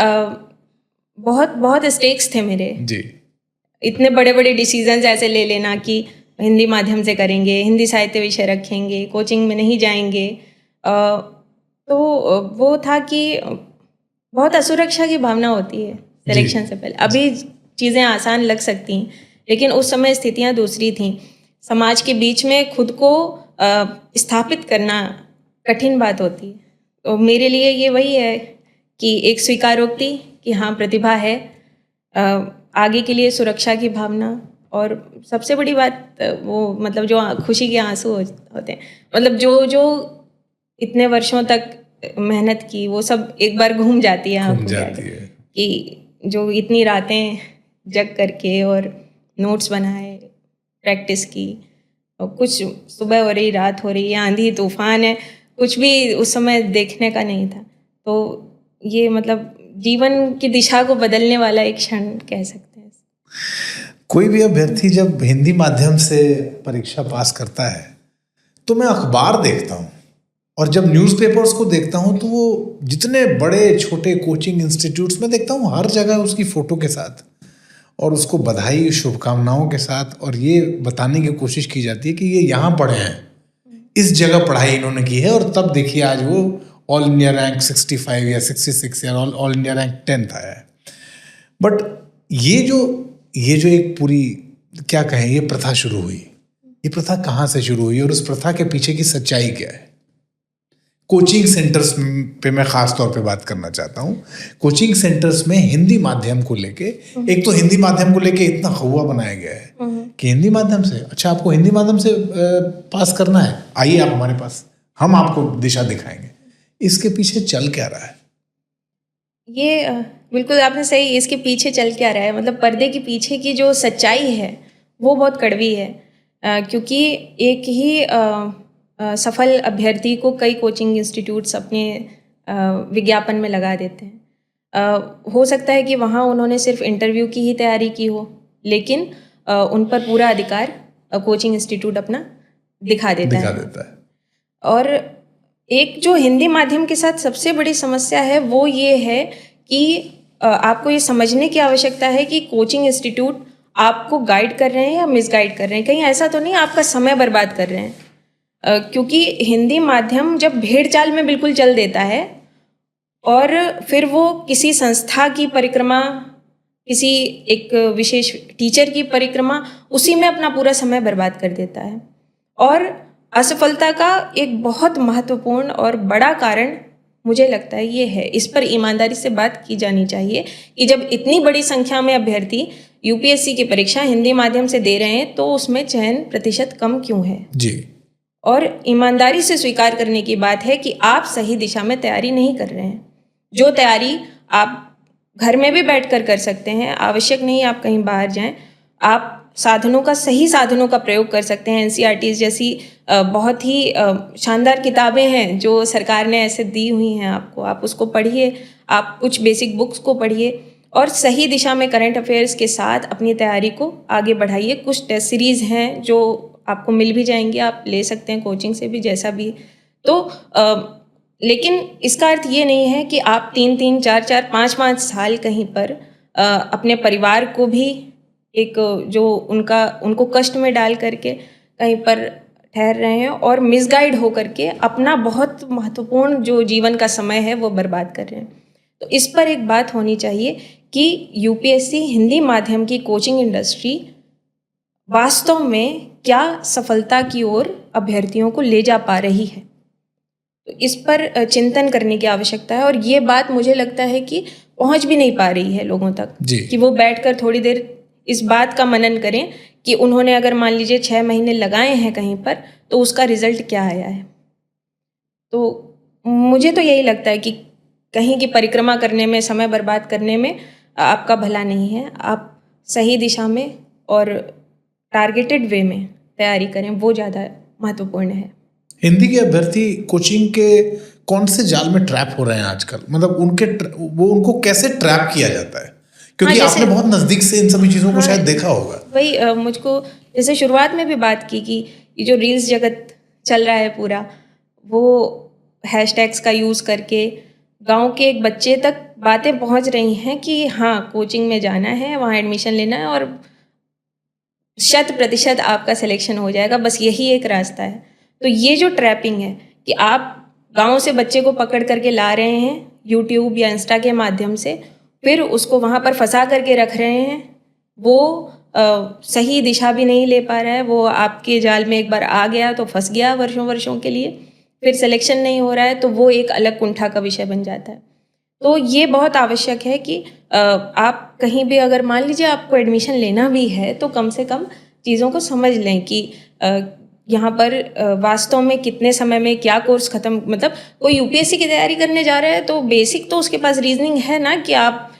बहुत बहुत स्टेक्स थे मेरे। जी, इतने बड़े बड़े डिसीजंस ऐसे ले लेना कि हिंदी माध्यम से करेंगे, हिंदी साहित्य विषय रखेंगे, कोचिंग में नहीं जाएंगे, तो वो था कि बहुत असुरक्षा की भावना होती है सिलेक्शन से पहले। अभी चीज़ें आसान लग सकती हैं, लेकिन उस समय स्थितियाँ दूसरी थीं। समाज के बीच में खुद को स्थापित करना कठिन बात होती है। तो मेरे लिए ये वही है कि एक स्वीकारोक्ति कि हाँ प्रतिभा है, आगे के लिए सुरक्षा की भावना, और सबसे बड़ी बात वो मतलब जो खुशी के आंसू होते हैं, मतलब जो इतने वर्षों तक मेहनत की वो सब एक बार घूम जाती है आंखों के आगे। कि जो इतनी रातें जग करके और नोट्स बनाए, प्रैक्टिस की, और कुछ सुबह हो रही, रात हो रही, आंधी तूफान है, कुछ भी उस समय देखने का नहीं था। तो ये मतलब जीवन की दिशा को बदलने वाला एक क्षण कह सकते हैं। कोई भी अभ्यर्थी जब हिंदी माध्यम से परीक्षा पास करता है तो मैं अखबार देखता हूँ, और जब न्यूज़पेपर्स को देखता हूँ तो वो जितने बड़े छोटे कोचिंग इंस्टीट्यूट्स में देखता हूँ, हर जगह उसकी फ़ोटो के साथ और उसको बधाई शुभकामनाओं के साथ, और ये बताने की कोशिश की जाती है कि ये यहाँ पढ़े हैं, इस जगह पढ़ाई इन्होंने की है, और तब देखिए आज वो ऑल इंडिया रैंक 65 या 66 या ऑल इंडिया रैंक 10th आया है। बट ये जो एक पूरी क्या कहें ये प्रथा शुरू हुई, ये प्रथा कहाँ से शुरू हुई और उस प्रथा के पीछे की सच्चाई क्या है? कोचिंग सेंटर्स पे मैं खास तौर पे बात करना चाहता हूँ। कोचिंग सेंटर्स में हिंदी माध्यम को लेके, एक तो हिंदी माध्यम को लेके इतना हवा बनाया गया है कि हिंदी माध्यम से, अच्छा आपको हिंदी माध्यम से पास करना है, आइए आप हमारे पास, हम आपको दिशा दिखाएंगे। इसके पीछे चल क्या रहा है? ये बिल्कुल आपने सही, इसके पीछे चल क्या रहा है, मतलब पर्दे के पीछे की जो सच्चाई है वो बहुत कड़वी है। क्योंकि एक ही सफल अभ्यर्थी को कई कोचिंग इंस्टीट्यूट्स अपने विज्ञापन में लगा देते हैं। हो सकता है कि वहाँ उन्होंने सिर्फ इंटरव्यू की ही तैयारी की हो, लेकिन उन पर पूरा अधिकार कोचिंग इंस्टीट्यूट अपना दिखा देता है। और एक जो हिंदी माध्यम के साथ सबसे बड़ी समस्या है वो ये है कि आपको ये समझने की आवश्यकता है कि कोचिंग इंस्टीट्यूट आपको गाइड कर रहे हैं या मिसगाइड कर रहे हैं। कहीं ऐसा तो नहीं आपका समय बर्बाद कर रहे हैं, क्योंकि हिंदी माध्यम जब भेड़ चाल में बिल्कुल चल देता है और फिर वो किसी संस्था की परिक्रमा, किसी एक विशेष टीचर की परिक्रमा, उसी में अपना पूरा समय बर्बाद कर देता है। और असफलता का एक बहुत महत्वपूर्ण और बड़ा कारण मुझे लगता है ये है, इस पर ईमानदारी से बात की जानी चाहिए कि जब इतनी बड़ी संख्या में अभ्यर्थी यूपीएससी की परीक्षा हिंदी माध्यम से दे रहे हैं तो उसमें चयन प्रतिशत कम क्यों है जी। और ईमानदारी से स्वीकार करने की बात है कि आप सही दिशा में तैयारी नहीं कर रहे हैं। जो तैयारी आप घर में भी बैठकर कर सकते हैं, आवश्यक नहीं आप कहीं बाहर जाएं, आप सही साधनों का प्रयोग कर सकते हैं। एनसीईआरटी जैसी बहुत ही शानदार किताबें हैं जो सरकार ने ऐसे दी हुई हैं आपको, आप उसको पढ़िए, आप कुछ बेसिक बुक्स को पढ़िए और सही दिशा में करंट अफेयर्स के साथ अपनी तैयारी को आगे बढ़ाइए। कुछ टेस्ट सीरीज़ हैं जो आपको मिल भी जाएंगे, आप ले सकते हैं कोचिंग से भी, जैसा भी। तो लेकिन इसका अर्थ ये नहीं है कि आप 3-3, 4-4, 5-5 साल कहीं पर अपने परिवार को भी एक जो उनको कष्ट में डाल करके कहीं पर ठहर रहे हैं और मिसगाइड हो करके अपना बहुत महत्वपूर्ण जो जीवन का समय है वो बर्बाद कर रहे हैं। तो इस पर एक बात होनी चाहिए कि यूपीएससी हिंदी माध्यम की कोचिंग इंडस्ट्री वास्तव में क्या सफलता की ओर अभ्यर्थियों को ले जा पा रही है। तो इस पर चिंतन करने की आवश्यकता है और ये बात मुझे लगता है कि पहुंच भी नहीं पा रही है लोगों तक कि वो बैठकर थोड़ी देर इस बात का मनन करें कि उन्होंने अगर मान लीजिए 6 महीने लगाए हैं कहीं पर तो उसका रिजल्ट क्या आया है। तो मुझे तो यही लगता है कि कहीं की परिक्रमा करने में, समय बर्बाद करने में आपका भला नहीं है। आप सही दिशा में और टारगेटेड वे में तैयारी करें, वो ज़्यादा महत्वपूर्ण है। हिंदी के अभ्यर्थी कोचिंग के कौन से जाल में ट्रैप हो रहे हैं आजकल, मतलब उनको कैसे ट्रैप किया जाता है? क्योंकि आपने बहुत नज़दीक से इन सभी चीज़ों को शायद देखा होगा। वही मुझको जैसे शुरुआत में भी बात की कि ये जो रील्स जगत चल रहा है पूरा, वो हैशटैग्स का यूज़ करके गांव के एक बच्चे तक बातें पहुंच रही हैं कि हाँ कोचिंग में जाना है, वहाँ एडमिशन लेना है और 100% आपका सिलेक्शन हो जाएगा, बस यही एक रास्ता है। तो ये जो ट्रैपिंग है कि आप गांव से बच्चे को पकड़ करके ला रहे हैं यूट्यूब या इंस्टा के माध्यम से, फिर उसको वहाँ पर फंसा करके रख रहे हैं, वो सही दिशा भी नहीं ले पा रहा है, वो आपके जाल में एक बार आ गया तो फंस गया वर्षों के लिए, फिर सिलेक्शन नहीं हो रहा है तो वो एक अलग कुंठा का विषय बन जाता है। तो ये बहुत आवश्यक है कि आप कहीं भी अगर मान लीजिए आपको एडमिशन लेना भी है तो कम से कम चीज़ों को समझ लें कि यहाँ पर वास्तव में कितने समय में क्या कोर्स ख़त्म, मतलब कोई यूपीएससी की तैयारी करने जा रहा है तो बेसिक तो उसके पास रीजनिंग है ना, कि आप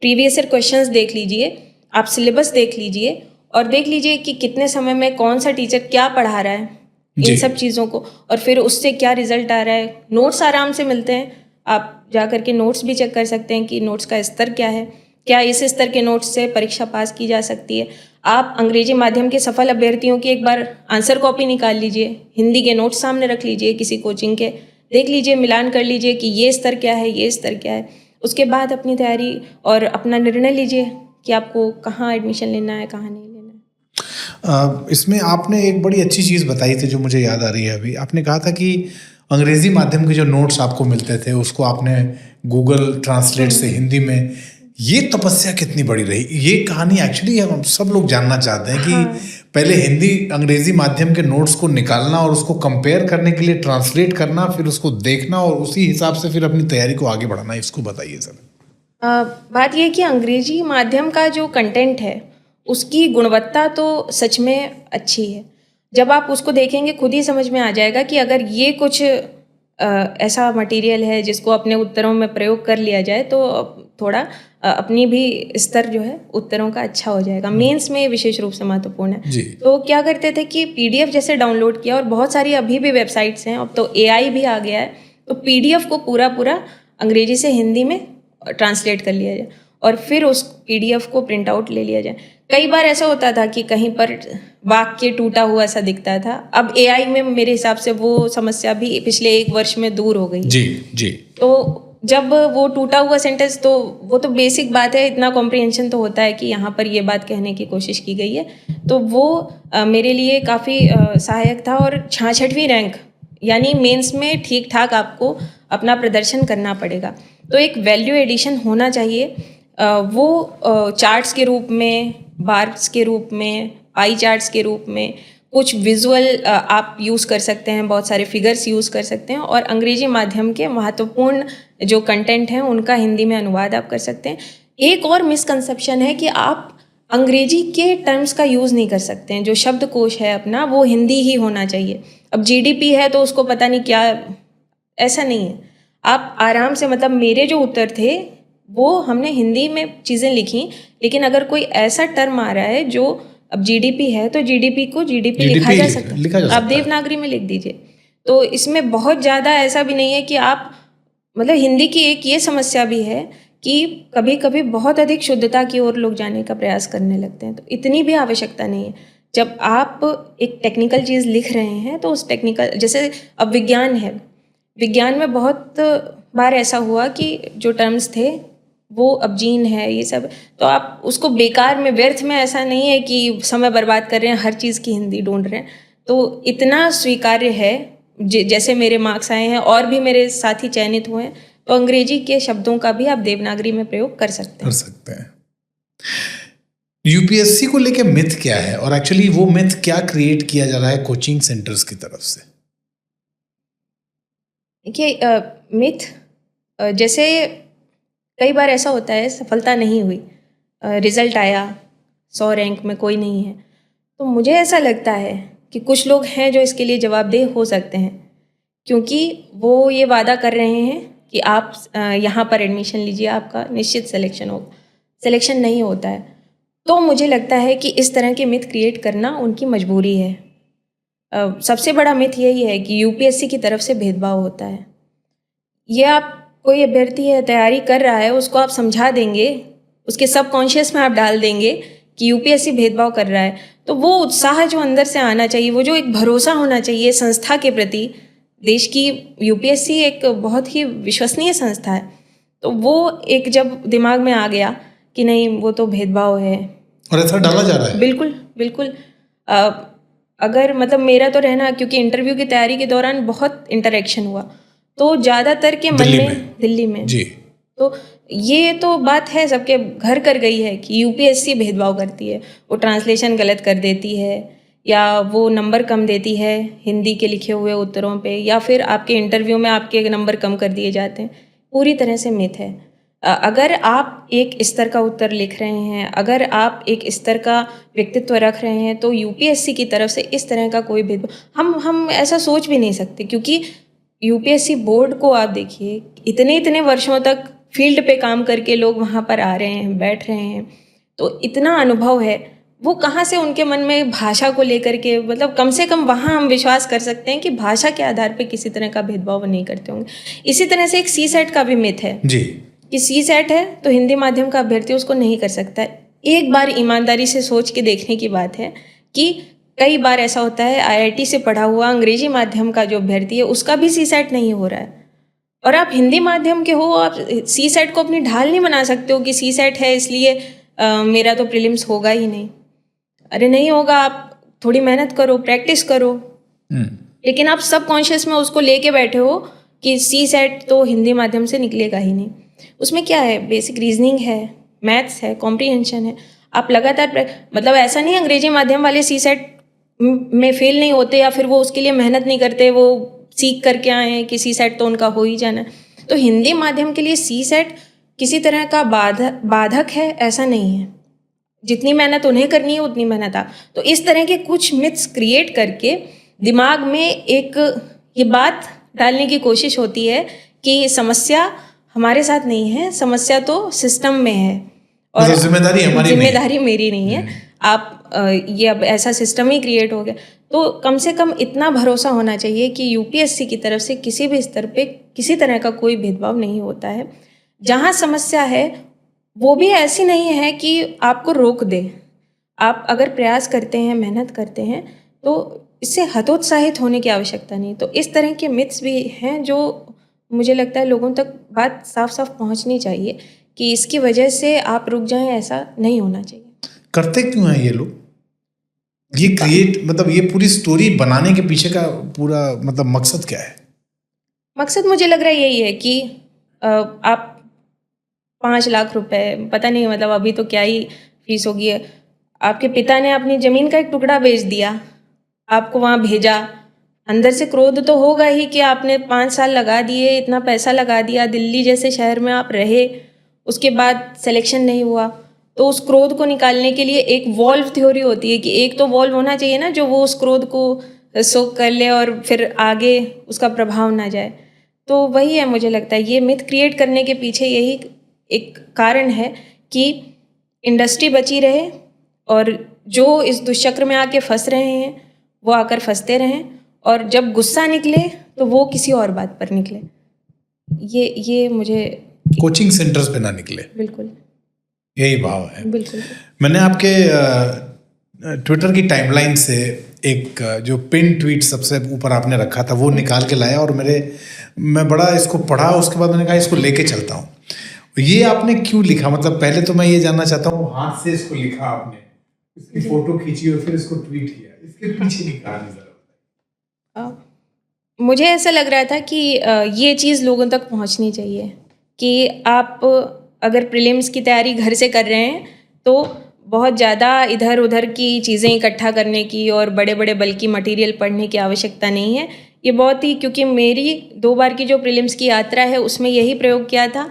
प्रीवियस ईयर क्वेश्चंस देख लीजिए, आप सिलेबस देख लीजिए और देख लीजिए कि कितने समय में कौन सा टीचर क्या पढ़ा रहा है, इन सब चीज़ों को, और फिर उससे क्या रिजल्ट आ रहा है। नोट्स आराम से मिलते हैं, आप जा कर के नोट्स भी चेक कर सकते हैं कि नोट्स का स्तर क्या है। क्या इस स्तर के नोट्स से परीक्षा पास की जा सकती है? आप अंग्रेजी माध्यम के सफल अभ्यर्थियों की एक बार आंसर कॉपी निकाल लीजिए, हिंदी के नोट्स सामने रख लीजिए किसी कोचिंग के, देख लीजिए, मिलान कर लीजिए कि ये स्तर क्या है, ये स्तर क्या है। उसके बाद अपनी तैयारी और अपना निर्णय लीजिए कि आपको कहाँ एडमिशन लेना है, कहाँ नहीं लेना है। इसमें आपने एक बड़ी अच्छी चीज़ बताई थी जो मुझे याद आ रही है अभी। आपने कहा था कि अंग्रेजी माध्यम के जो नोट्स आपको मिलते थे उसको आपने गूगल ट्रांसलेट से हिंदी में, ये तपस्या कितनी बड़ी रही? ये कहानी एक्चुअली हम सब लोग जानना चाहते हैं कि पहले हिंदी अंग्रेजी माध्यम के नोट्स को निकालना और उसको कंपेयर करने के लिए ट्रांसलेट करना, फिर उसको देखना और उसी हिसाब से फिर अपनी तैयारी को आगे बढ़ाना। इसको बताइए सर। बात यह है कि अंग्रेजी माध्यम का जो कंटेंट है उसकी गुणवत्ता तो सच में अच्छी है। जब आप उसको देखेंगे खुद ही समझ में आ जाएगा कि अगर ये कुछ ऐसा मटेरियल है जिसको अपने उत्तरों में प्रयोग कर लिया जाए तो थोड़ा अपनी भी स्तर जो है उत्तरों का अच्छा हो जाएगा। मेंस में विशेष रूप से महत्वपूर्ण है जी। तो क्या करते थे कि पीडीएफ जैसे डाउनलोड किया, और बहुत सारी अभी भी वेबसाइट्स हैं, अब तो एआई भी आ गया है, तो पीडीएफ को पूरा अंग्रेजी से हिंदी में ट्रांसलेट कर लिया जाए और फिर उस पीडीएफ को प्रिंट आउट ले लिया जाए। कई बार ऐसा होता था कि कहीं पर वाक्य टूटा हुआ सा दिखता था। अब एआई में मेरे हिसाब से वो समस्या भी पिछले 1 वर्ष में दूर हो गई। जी जी। तो जब वो टूटा हुआ सेंटेंस, तो वो तो बेसिक बात है, इतना कॉम्प्रिहेंशन तो होता है कि यहाँ पर ये बात कहने की कोशिश की गई है, तो वो मेरे लिए काफ़ी सहायक था। और 66वीं रैंक यानी मेंस में ठीक ठाक आपको अपना प्रदर्शन करना पड़ेगा, तो एक वैल्यू एडिशन होना चाहिए। वो चार्ट्स के रूप में, बार्स के रूप में, पाई चार्ट्स के रूप में, कुछ विजुअल आप यूज़ कर सकते हैं, बहुत सारे फिगर्स यूज़ कर सकते हैं, और अंग्रेजी माध्यम के महत्वपूर्ण जो कंटेंट हैं उनका हिंदी में अनुवाद आप कर सकते हैं। एक और मिसकंसेप्शन है कि आप अंग्रेजी के टर्म्स का यूज़ नहीं कर सकते हैं, जो शब्दकोश है अपना वो हिंदी ही होना चाहिए। अब जीडीपी है तो उसको पता नहीं क्या, ऐसा नहीं है। आप आराम से, मतलब मेरे जो उत्तर थे वो हमने हिंदी में चीज़ें लिखी, लेकिन अगर कोई ऐसा टर्म आ रहा है जो, अब जीडीपी है तो जीडीपी को जीडीपी लिखा जा सकता है, आप देवनागरी में लिख दीजिए। तो इसमें बहुत ज़्यादा ऐसा भी नहीं है कि आप, मतलब हिंदी की एक ये समस्या भी है कि कभी कभी बहुत अधिक शुद्धता की ओर लोग जाने का प्रयास करने लगते हैं, तो इतनी भी आवश्यकता नहीं है। जब आप एक टेक्निकल चीज़ लिख रहे हैं तो उस टेक्निकल, जैसे अब विज्ञान है, विज्ञान में बहुत बार ऐसा हुआ कि जो टर्म्स थे वो अब जीन है, ये सब, तो आप उसको बेकार में, व्यर्थ में, ऐसा नहीं है कि समय बर्बाद कर रहे हैं, हर चीज़ की हिंदी ढूंढ रहे हैं, तो इतना स्वीकार्य है। जैसे मेरे मार्क्स आए हैं और भी मेरे साथी चयनित हुए हैं, तो अंग्रेजी के शब्दों का भी आप देवनागरी में प्रयोग कर सकते हैं। यूपीएससी को लेके मिथ क्या है, और एक्चुअली वो मिथ क्या क्रिएट किया जा रहा है कोचिंग सेंटर्स की तरफ से? देखिए, मिथ, जैसे कई बार ऐसा होता है सफलता नहीं हुई, रिजल्ट आया 100 रैंक में कोई नहीं है, तो मुझे ऐसा लगता है कि कुछ लोग हैं जो इसके लिए जवाबदेह हो सकते हैं, क्योंकि वो ये वादा कर रहे हैं कि आप यहाँ पर एडमिशन लीजिए, आपका निश्चित सिलेक्शन होगा, सिलेक्शन नहीं होता है। तो मुझे लगता है कि इस तरह के मिथ क्रिएट करना उनकी मजबूरी है। सबसे बड़ा मिथ यही है कि यूपीएससी की तरफ से भेदभाव होता है। ये आप, कोई अभ्यर्थी है, तैयारी कर रहा है, उसको आप समझा देंगे, उसके सबकॉन्शियस में आप डाल देंगे कि यूपीएससी भेदभाव कर रहा है, तो वो उत्साह जो अंदर से आना चाहिए, वो जो एक भरोसा होना चाहिए संस्था के प्रति, देश की यूपीएससी एक बहुत ही विश्वसनीय संस्था है, तो वो एक जब दिमाग में आ गया कि नहीं वो तो भेदभाव है, और ऐसा डाला जा रहा है। बिल्कुल बिल्कुल। अगर, मतलब मेरा तो रहना, क्योंकि इंटरव्यू की तैयारी के दौरान बहुत इंटरेक्शन हुआ, तो ज़्यादातर के मन में, दिल्ली में जी, तो ये तो बात है सबके घर कर गई है कि यूपीएससी भेदभाव करती है, वो ट्रांसलेशन गलत कर देती है, या वो नंबर कम देती है हिंदी के लिखे हुए उत्तरों पे, या फिर आपके इंटरव्यू में आपके नंबर कम कर दिए जाते हैं। पूरी तरह से मिथ है। अगर आप एक स्तर का उत्तर लिख रहे हैं, अगर आप एक स्तर का व्यक्तित्व रख रहे हैं, तो यूपीएससी की तरफ से इस तरह का कोई भेदभाव हम ऐसा सोच भी नहीं सकते, क्योंकि यूपीएससी बोर्ड को आप देखिए, इतने वर्षों तक फील्ड पे काम करके लोग वहाँ पर आ रहे हैं, बैठ रहे हैं, तो इतना अनुभव है, वो कहाँ से उनके मन में भाषा को लेकर के, मतलब कम से कम वहाँ हम विश्वास कर सकते हैं कि भाषा के आधार पे किसी तरह का भेदभाव नहीं करते होंगे। इसी तरह से एक सीसेट का भी मिथ है जी, कि सी सेट है तो हिंदी माध्यम का अभ्यर्थी उसको नहीं कर सकता। एक बार ईमानदारी से सोच के देखने की बात है कि कई बार ऐसा होता है आईआईटी से पढ़ा हुआ अंग्रेजी माध्यम का जो अभ्यर्थी है उसका भी सी सेट नहीं हो रहा है, और आप हिंदी माध्यम के हो, आप सी सेट को अपनी ढाल नहीं बना सकते हो कि सी सेट है इसलिए मेरा तो प्रीलिम्स होगा ही नहीं। अरे नहीं होगा, आप थोड़ी मेहनत करो, प्रैक्टिस करो, लेकिन आप सब कॉन्शियस में उसको लेके बैठे हो कि सी सेट तो हिंदी माध्यम से निकलेगा ही नहीं। उसमें क्या है, बेसिक रीजनिंग है, मैथ्स है, कॉम्प्रीहेंशन है। आप लगातार मतलब ऐसा नहीं अंग्रेजी माध्यम वाले सी सेट में फेल नहीं होते या फिर वो उसके लिए मेहनत नहीं करते, वो सीख करके आए हैं कि सी सेट तो उनका हो ही जाना है। तो हिंदी माध्यम के लिए सी सेट किसी तरह का बाधक है ऐसा नहीं है। जितनी मेहनत उन्हें करनी है उतनी मेहनत आप। तो इस तरह के कुछ मिथ्स क्रिएट करके दिमाग में एक ये बात डालने की कोशिश होती है कि समस्या हमारे साथ नहीं है, समस्या तो सिस्टम में है और जिम्मेदारी हमारी जिम्मेदारी मेरी नहीं है। आप ये अब ऐसा सिस्टम ही क्रिएट हो गया। तो कम से कम इतना भरोसा होना चाहिए कि यूपीएससी की तरफ से किसी भी स्तर पे किसी तरह का कोई भेदभाव नहीं होता है। जहाँ समस्या है वो भी ऐसी नहीं है कि आपको रोक दे। आप अगर प्रयास करते हैं, मेहनत करते हैं तो इससे हतोत्साहित होने की आवश्यकता नहीं। तो इस तरह के मिथ्स भी हैं जो मुझे लगता है लोगों तक बात साफ साफ पहुंचनी चाहिए कि इसकी वजह से आप रुक जाएं, ऐसा नहीं होना चाहिए। करते क्यों हैं ये लोग? ये क्रिएट मतलब ये पूरी स्टोरी बनाने के पीछे का पूरा मतलब मकसद क्या है? मकसद मुझे लग रहा है यही है कि आप 5 लाख रुपए, पता नहीं मतलब अभी तो क्या ही फीस होगी है, आपके पिता ने अपनी ज़मीन का एक टुकड़ा बेच दिया, आपको वहाँ भेजा। अंदर से क्रोध तो होगा ही कि आपने 5 साल लगा दिए, इतना पैसा लगा दिया, दिल्ली जैसे शहर में आप रहे, उसके बाद सिलेक्शन नहीं हुआ। तो उस क्रोध को निकालने के लिए एक वॉल्व थ्योरी होती है कि एक तो वॉल्व होना चाहिए ना जो वो उस क्रोध को सोख कर ले और फिर आगे उसका प्रभाव ना जाए। तो वही है, मुझे लगता है ये मिथ क्रिएट करने के पीछे यही एक कारण है कि इंडस्ट्री बची रहे और जो इस दुष्चक्र में आके फंस रहे हैं वो आकर फंसते रहें, और जब गुस्सा निकले तो वो किसी और बात पर निकले। ये मुझे कोचिंग सेंटर्स पे ना निकले, बिल्कुल यही भाव है। बिल्कुल। मैंने आपके ट्विटर की टाइमलाइन से एक जो पिन ट्वीट सबसे ऊपर आपने रखा था वो निकाल के लाया और मैं बड़ा इसको पढ़ा, उसके बाद मैंने कहा इसको लेके चलता हूँ। ये आपने क्यों लिखा? मतलब पहले तो मैं ये जानना चाहता हूँ, हाथ से इसको लिखा आपने, इसकी फोटो खींची और फिर इसको ट्वीट किया, इसके पीछे की कहानी जरा बताइए। मुझे ऐसा लग रहा था कि ये चीज़ लोगों तक पहुंचनी चाहिए कि आप अगर प्रीलिम्स की तैयारी घर से कर रहे हैं तो बहुत ज़्यादा इधर उधर की चीज़ें इकट्ठा करने की और बड़े बड़े बल्कि मटेरियल पढ़ने की आवश्यकता नहीं है। ये बहुत ही, क्योंकि मेरी 2 बार की जो प्रीलिम्स की यात्रा है उसमें यही प्रयोग किया था,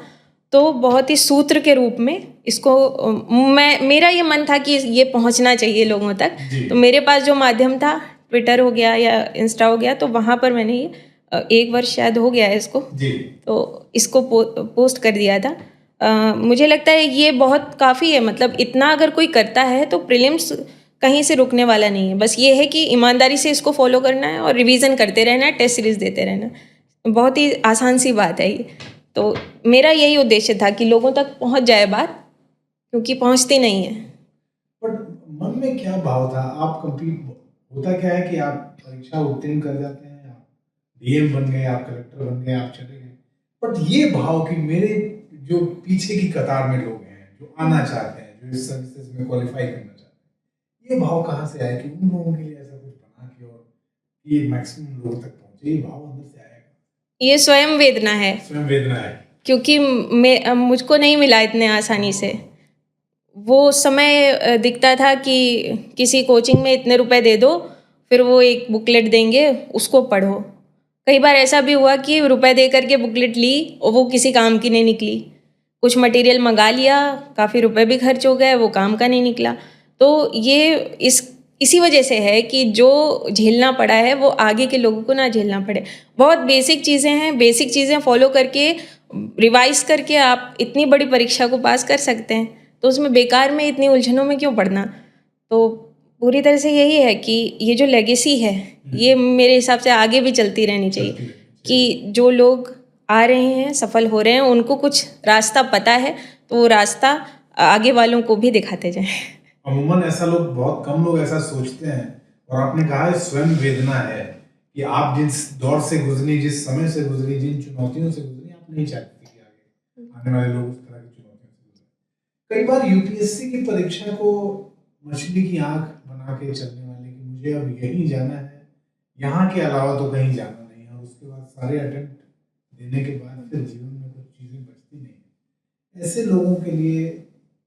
तो बहुत ही सूत्र के रूप में इसको मेरा ये मन था कि ये पहुंचना चाहिए लोगों तक। तो मेरे पास जो माध्यम था, ट्विटर हो गया या इंस्टा हो गया, तो वहाँ पर मैंने ये 1 वर्ष शायद हो गया है इसको, तो इसको पोस्ट कर दिया था। मुझे लगता है ये बहुत काफ़ी है। मतलब इतना अगर कोई करता है तो प्रीलिम्स कहीं से रुकने वाला नहीं है। बस ये है कि ईमानदारी से इसको फॉलो करना है और रिवीजन करते रहना है, टेस्ट सीरीज देते रहना है। बहुत ही आसान सी बात है ये। तो मेरा यही उद्देश्य था कि लोगों तक पहुंच जाए बात, क्योंकि पहुंचती नहीं है। बट मन में क्या भाव था? आप कंप्लीट होता क्या है कि आप परीक्षा उत्तीर्ण कर जाते हैं, आप डीएम बन गए, आप कलेक्टर बन गए, आप चले गए, बट ये भाव कि मेरे जो पीछे की कतार में लोग हैं जो आना चाहते हैं, जो इस सर्विसेज में क्वालिफाई करना चाहते हैं, ये भाव कहाँ से आया कि उन लोगों के लिए ऐसा कुछ बना के और ये मैक्सिमम लोगों तक पहुंचे? ये भाव अंदर से आया? ये स्वयं वेदना है, स्वयं वेदना है, क्योंकि मुझको नहीं मिला इतने आसानी से। वो समय दिखता था कि किसी कोचिंग में इतने रुपए दे दो, फिर वो एक बुकलेट देंगे, उसको पढ़ो। कई बार ऐसा भी हुआ कि रुपए दे करके बुकलेट ली और वो किसी काम की नहीं निकली। कुछ मटेरियल मंगा लिया, काफ़ी रुपए भी खर्च हो गए, वो काम का नहीं निकला। तो ये इसी वजह से है कि जो झेलना पड़ा है वो आगे के लोगों को ना झेलना पड़े। बहुत बेसिक चीज़ें हैं, बेसिक चीज़ें फॉलो करके रिवाइज करके आप इतनी बड़ी परीक्षा को पास कर सकते हैं, तो उसमें बेकार में इतनी उलझनों में क्यों पड़ना। तो पूरी तरह से यही है कि ये जो लेगेसी है ये मेरे हिसाब से आगे भी चलती रहनी चाहिए कि जो लोग आ रहे हैं, सफल हो रहे हैं, उनको कुछ रास्ता पता है, तो वो रास्ता आगे वालों को भी दिखाते जाएं। अमूमन ऐसा लोग, बहुत कम लोग ऐसा सोचते हैं, और आपने कहा है स्वयं वेदना है कि आप जिस दौर से गुजरी, जिस समय से गुजरी, जिन चुनौतियों से गुजरी, आप नहीं चाहती कि आगे आने वाले लोग उस तरह की चुनौतियों से गुजरें। कई बार यूपीएससी की परीक्षा को मछली की आंख बना के चलने वाले कि मुझे अब यही जाना है, यहाँ के अलावा तो कहीं जाना नहीं है, और उसके बाद सारे अटेम्प्ट देने के बाद फिर जीवन में कुछ चीज़ें बचती नहीं है। ऐसे लोगों के लिए,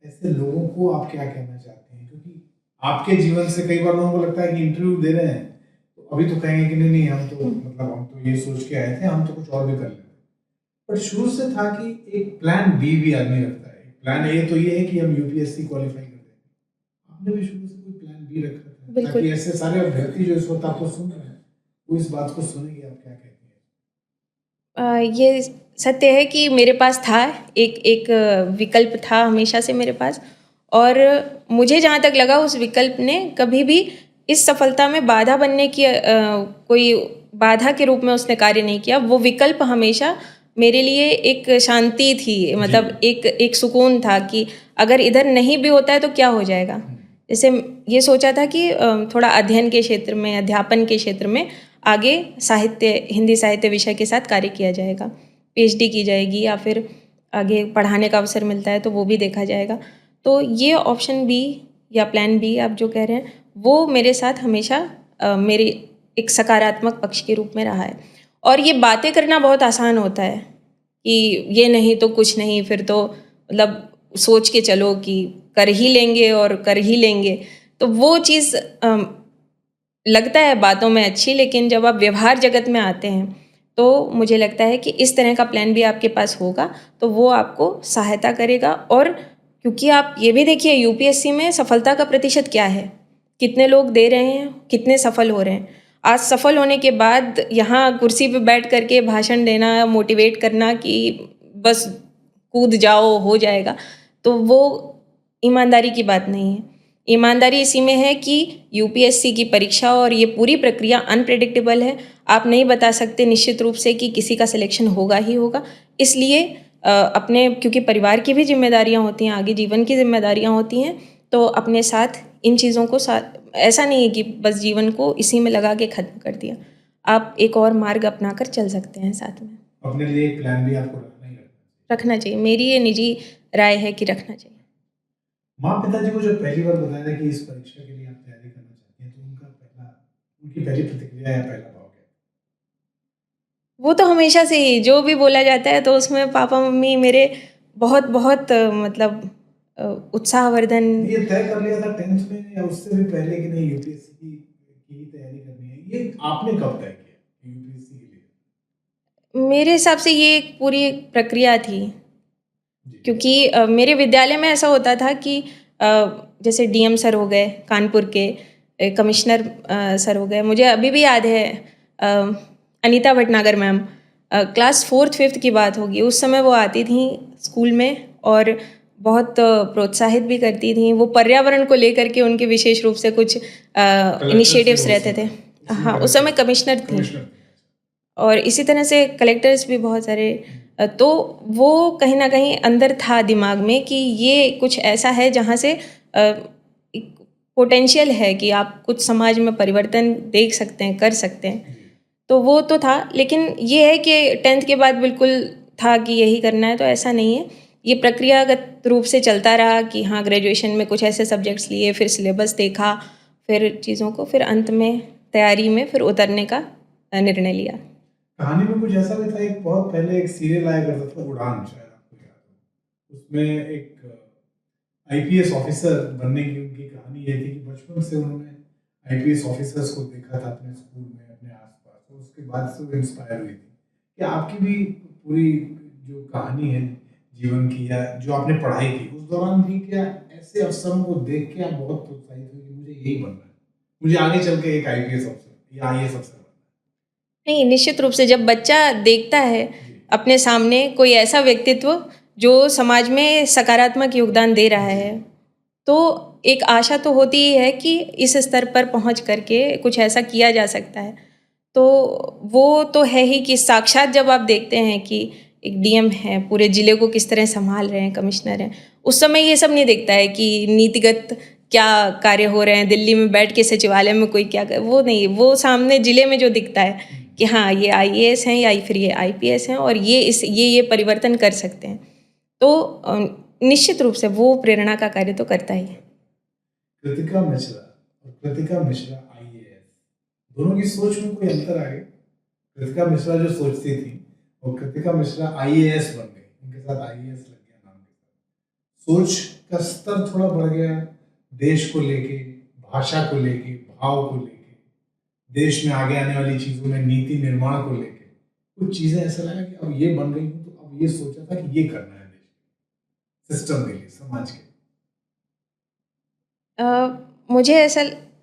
ऐसे लोगों को आप क्या कहना चाहते हैं? क्योंकि आपके जीवन से कई बार लोगों को लगता है कि इंटरव्यू दे रहे हैं तो अभी तो कहेंगे कि नहीं नहीं, हम तो मतलब हम तो ये सोच के आए थे, हम तो कुछ और भी कर लेते। पर शुरू से था कि एक प्लान बी भी आदमी रखता है। प्लान ए तो ये है कि हम यूपीएससी क्वालिफाई कर देंगे, आपने भी शुरू से कोई प्लान बी रखा था, बिल्कुल। ताकि ऐसे सारे अभ्यर्थी जो इस वक्त आपको सुन रहे हैं वो इस बात को सुनेंगे। आप क्या कहते हैं? ये सत्य है कि मेरे पास था एक एक विकल्प था हमेशा से मेरे पास, और मुझे जहाँ तक लगा उस विकल्प ने कभी भी इस सफलता में बाधा बनने की कोई बाधा के रूप में उसने कार्य नहीं किया। वो विकल्प हमेशा मेरे लिए एक शांति थी, मतलब एक सुकून था कि अगर इधर नहीं भी होता है तो क्या हो जाएगा। जैसे ये सोचा था कि थोड़ा अध्ययन के क्षेत्र में, अध्यापन के क्षेत्र में आगे साहित्य, हिंदी साहित्य विषय के साथ कार्य किया जाएगा, पीएचडी की जाएगी, या फिर आगे पढ़ाने का अवसर मिलता है तो वो भी देखा जाएगा। तो ये ऑप्शन बी या प्लान बी आप जो कह रहे हैं, वो मेरे साथ हमेशा मेरे एक सकारात्मक पक्ष के रूप में रहा है। और ये बातें करना बहुत आसान होता है कि ये नहीं तो कुछ नहीं, फिर तो मतलब सोच के चलो कि कर ही लेंगे और कर ही लेंगे। तो वो चीज़ लगता है बातों में अच्छी, लेकिन जब आप व्यवहार जगत में आते हैं तो मुझे लगता है कि इस तरह का प्लान भी आपके पास होगा तो वो आपको सहायता करेगा। और क्योंकि आप ये भी देखिए यूपीएससी में सफलता का प्रतिशत क्या है, कितने लोग दे रहे हैं, कितने सफल हो रहे हैं। आज सफल होने के बाद यहाँ कुर्सी पे बैठ करके भाषण देना, मोटिवेट करना कि बस कूद जाओ हो जाएगा, तो वो ईमानदारी की बात नहीं है। ईमानदारी इसी में है कि यूपीएससी की परीक्षा और ये पूरी प्रक्रिया अनप्रेडिक्टेबल है। आप नहीं बता सकते निश्चित रूप से कि किसी का सिलेक्शन होगा ही होगा। इसलिए अपने, क्योंकि परिवार की भी जिम्मेदारियां होती हैं, आगे जीवन की जिम्मेदारियां होती हैं, तो अपने साथ इन चीज़ों को साथ, ऐसा नहीं है कि बस जीवन को इसी में लगा के ख़त्म कर दिया। आप एक और मार्ग अपना कर चल सकते हैं साथ में। अपने लिए एक प्लान भी आपको रखना चाहिए। मेरी ये निजी राय है कि रखना चाहिए। माँ पिताजी को जब पहली बार बताया था कि इस परीक्षा के लिए आप तैयारी करना चाहती हैं, तो उनकी पहली प्रतिक्रिया या पहला भाव क्या? वो तो हमेशा से ही जो भी बोला जाता है तो उसमें पापा मम्मी मेरे बहुत बहुत मतलब उत्साहवर्धन। ये तय कर लिया था 10th में या उससे भी पहले कि नहीं यूपीएससी की ही तैयारी करनी है? ये आपने कब तय किया यूपीएससी के लिए? मेरे हिसाब से ये एक पूरी प्रक्रिया थी, जी। क्योंकि मेरे विद्यालय में ऐसा होता था कि जैसे डीएम सर हो गए कानपुर के, कमिश्नर सर हो गए, मुझे अभी भी याद है Anita Bhatnagar ma'am, class 4th 5th की बात होगी, उस समय वो आती थी स्कूल में और बहुत प्रोत्साहित भी करती थी। वो पर्यावरण को लेकर के उनके विशेष रूप से कुछ इनिशिएटिव्स रहते थे। हाँ, उस समय कमिश्नर थी, और इसी तरह से कलेक्टर्स भी बहुत सारे। तो वो कहीं ना कहीं अंदर था दिमाग में कि ये कुछ ऐसा है जहाँ से पोटेंशियल है कि आप कुछ समाज में परिवर्तन देख सकते हैं, कर सकते हैं। तो वो तो था, लेकिन ये है कि 10th के बाद बिल्कुल था कि यही करना है, तो ऐसा नहीं है। ये प्रक्रियागत रूप से चलता रहा कि हाँ, ग्रेजुएशन में कुछ ऐसे सब्जेक्ट्स लिए, फिर सिलेबस देखा, फिर चीज़ों को, फिर अंत में तैयारी में फिर उतरने का निर्णय लिया। कहानी में कुछ ऐसा भी था, एक बहुत पहले एक सीरियल आया करता था उड़ान, शायद आपको याद हो। उसमें एक आईपीएस ऑफिसर बनने की उनकी कहानी ये थी कि बचपन से उन्होंने आईपीएस ऑफिसर्स को देखा था अपने स्कूल में, अपने आसपास, तो उसके बाद से वो इंस्पायर हुई थी। कि आपकी भी पूरी जो कहानी है जीवन की, या जो आपने पढ़ाई की उस दौरान भी, क्या ऐसे अफसरों को देख के आप बहुत प्रोत्साहित हुए कि मुझे यही बनना है, मुझे आगे चल के एक आईपीएस अफसर या आईएएस अफसर? नहीं, निश्चित रूप से जब बच्चा देखता है अपने सामने कोई ऐसा व्यक्तित्व जो समाज में सकारात्मक योगदान दे रहा है, तो एक आशा तो होती ही है कि इस स्तर पर पहुंच करके कुछ ऐसा किया जा सकता है। तो वो तो है ही कि साक्षात जब आप देखते हैं कि एक डीएम है, पूरे ज़िले को किस तरह सँभाल रहे हैं, कमिश्नर हैं, उस समय ये सब नहीं दिखता है कि नीतिगत क्या कार्य हो रहे हैं, दिल्ली में बैठ के सचिवालय में कोई क्या कर, वो नहीं, वो सामने ज़िले में जो दिखता है कि हाँ, ये आईएएस हैं या फिर ये आईपीएस हैं और ये परिवर्तन कर सकते हैं। तो निश्चित रूप से वो प्रेरणा का कार्य तो करता ही है। कृतिका मिश्रा और कृतिका मिश्रा आईएएस, दोनों की सोच में कोई अंतर आ गया? कृतिका मिश्रा जो सोचती थी और कृतिका मिश्रा आईएएस बन गई, उनके साथ आईएएस लग गया नाम के साथ, सोच का स्तर थोड़ा बढ़ गया, देश को लेके, भाषा को लेके, भाव को लेके, देश में आगे आने वाली चीजों में नीति निर्माण को लेके कुछ चीजें ऐसा लगा कि अब ये बन गई हूँ तो अब ये सोचा था कि ये करना है देश सिस्टम के लिए, समाज के लिए। मुझे ऐसा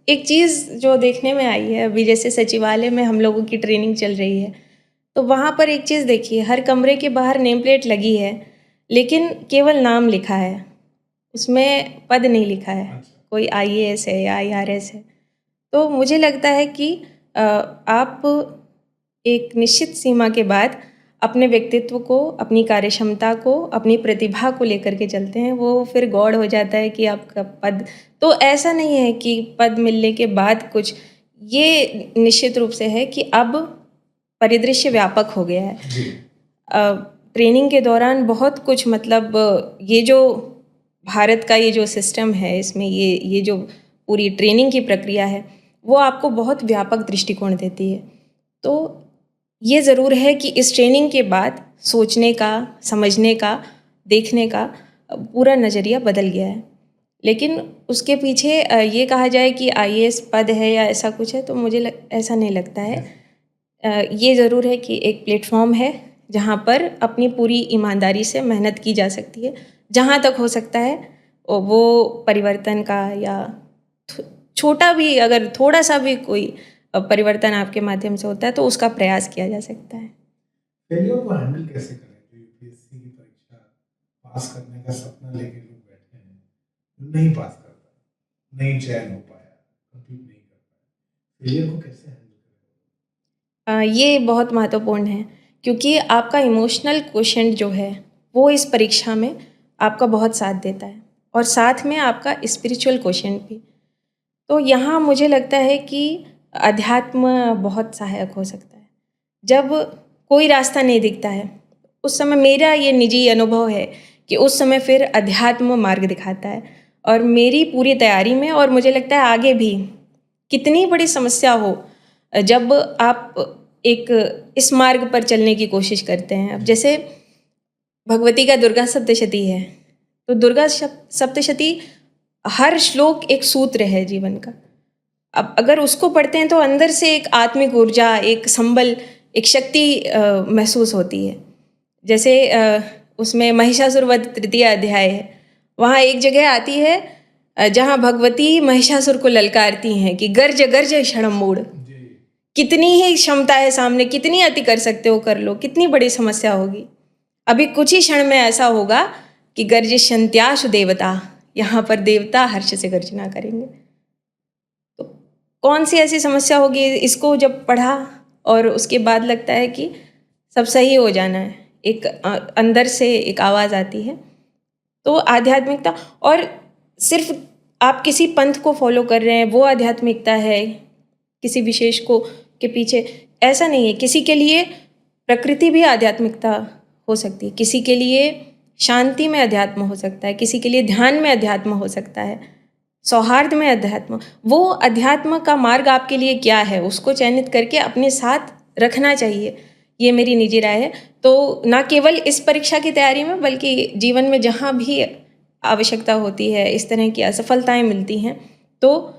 एक चीज़ जो देखने में आई है अभी, जैसे सचिवालय में हम लोगों की ट्रेनिंग चल रही है, तो वहाँ पर एक चीज़ देखिए, हर कमरे के बाहर नेम प्लेट लगी है, लेकिन केवल नाम लिखा है, उसमें पद नहीं लिखा है। अच्छा। कोई आईएएस है या आईआरएस है। तो मुझे लगता है कि आप एक निश्चित सीमा के बाद अपने व्यक्तित्व को, अपनी कार्यक्षमता को, अपनी प्रतिभा को लेकर के चलते हैं, वो फिर गौड़ हो जाता है कि आपका पद, तो ऐसा नहीं है कि पद मिलने के बाद कुछ, ये निश्चित रूप से है कि अब परिदृश्य व्यापक हो गया है। जी। ट्रेनिंग के दौरान बहुत कुछ, मतलब ये जो भारत का ये जो सिस्टम है, इसमें ये जो पूरी ट्रेनिंग की प्रक्रिया है, वो आपको बहुत व्यापक दृष्टिकोण देती है। तो ये ज़रूर है कि इस ट्रेनिंग के बाद सोचने का, समझने का, देखने का पूरा नज़रिया बदल गया है। लेकिन उसके पीछे ये कहा जाए कि आईएएस पद है या ऐसा कुछ है, तो मुझे ऐसा नहीं लगता है। ये ज़रूर है कि एक प्लेटफॉर्म है जहाँ पर अपनी पूरी ईमानदारी से मेहनत की जा सकती है। जहाँ तक हो सकता है वो परिवर्तन का, या छोटा भी अगर थोड़ा सा भी कोई परिवर्तन आपके माध्यम से होता है तो उसका प्रयास किया जा सकता है। फेलियर को हैंडल कैसे करें? जो यूपीएससी की परीक्षा पास करने का सपना लेके लोग बैठे हैं, नहीं पास कर पाए, नहीं चयन हो पाया, कंप्लीट नहीं कर पाया, फेलियर को कैसे हैंडल करें? ये बहुत महत्वपूर्ण है, क्योंकि आपका इमोशनल क्वोशेंट जो है वो इस परीक्षा में आपका बहुत साथ देता है, और साथ में आपका स्पिरिचुअल क्वोशेंट भी। तो यहाँ मुझे लगता है कि अध्यात्म बहुत सहायक हो सकता है। जब कोई रास्ता नहीं दिखता है, उस समय मेरा ये निजी अनुभव है कि उस समय फिर अध्यात्म मार्ग दिखाता है। और मेरी पूरी तैयारी में, और मुझे लगता है आगे भी, कितनी बड़ी समस्या हो, जब आप एक इस मार्ग पर चलने की कोशिश करते हैं। अब जैसे भगवती का दुर्गा सप्तशती है, तो दुर्गा सप्तशती हर श्लोक एक सूत्र है जीवन का। अब अगर उसको पढ़ते हैं तो अंदर से एक आत्मिक ऊर्जा, एक संबल, एक शक्ति महसूस होती है। जैसे उसमें महिषासुर वध तृतीय अध्याय है, वहाँ एक जगह आती है जहाँ भगवती महिषासुर को ललकारती हैं कि गर्ज गर्ज क्षणम मूढ़। कितनी ही क्षमता है सामने, कितनी अति कर सकते हो कर लो, कितनी बड़ी समस्या होगी, अभी कुछ ही क्षण में ऐसा होगा कि गर्जिष्यन्त्याशु देवता, यहाँ पर देवता हर्ष से गर्जना करेंगे। तो कौन सी ऐसी समस्या होगी, इसको जब पढ़ा और उसके बाद लगता है कि सब सही हो जाना है, एक अंदर से एक आवाज़ आती है। तो आध्यात्मिकता, और सिर्फ आप किसी पंथ को फॉलो कर रहे हैं वो आध्यात्मिकता है, किसी विशेष को के पीछे, ऐसा नहीं है। किसी के लिए प्रकृति भी आध्यात्मिकता हो सकती है, किसी के लिए शांति में अध्यात्म हो सकता है, किसी के लिए ध्यान में अध्यात्म हो सकता है, सौहार्द में अध्यात्म। वो अध्यात्म का मार्ग आपके लिए क्या है, उसको चयनित करके अपने साथ रखना चाहिए, ये मेरी निजी राय है। तो ना केवल इस परीक्षा की तैयारी में, बल्कि जीवन में जहाँ भी आवश्यकता होती है, इस तरह की असफलताएं मिलती हैं, तो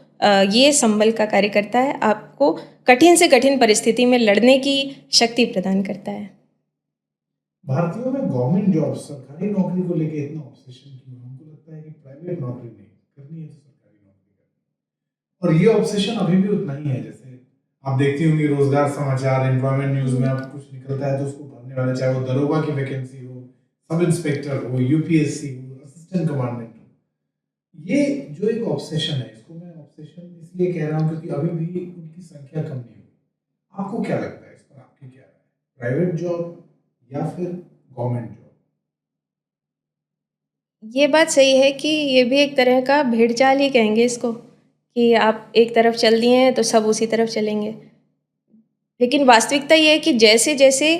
ये संबल का कार्य करता है, आपको कठिन से कठिन परिस्थिति में लड़ने की शक्ति प्रदान करता है। भारतीयों में गवर्नमेंट जॉब, सरकारी नौकरी को लेके इतना ऑब्सेशन क्यों है? उनको लगता है कि प्राइवेट नौकरी नहीं करनी है तो सरकारी नौकरी करनी है, और ये ऑब्सेशन अभी भी उतना ही है। जैसे आप देखती होंगी रोजगार समाचार, एम्प्लॉयमेंट न्यूज में आप कुछ निकलता है तो उसको भरने वाले, चाहे वो दरोगा की वैकेंसी हो, सब इंस्पेक्टर हो, यूपीएससी हो, असिस्टेंट कमांडेंट हो, ये जो एक ऑब्सेशन है, इसको मैं ऑब्सेशन इसलिए कह रहा हूँ क्योंकि अभी भी उनकी संख्या कम नहीं हुई। आपको क्या लगता है इस पर, आपकी क्या राय, प्राइवेट जॉब या फिर गवर्नमेंट जॉब? ये बात सही है कि ये भी एक तरह का भेड़ चाल ही कहेंगे इसको, कि आप एक तरफ चल दिए हैं तो सब उसी तरफ चलेंगे। लेकिन वास्तविकता ये है कि जैसे जैसे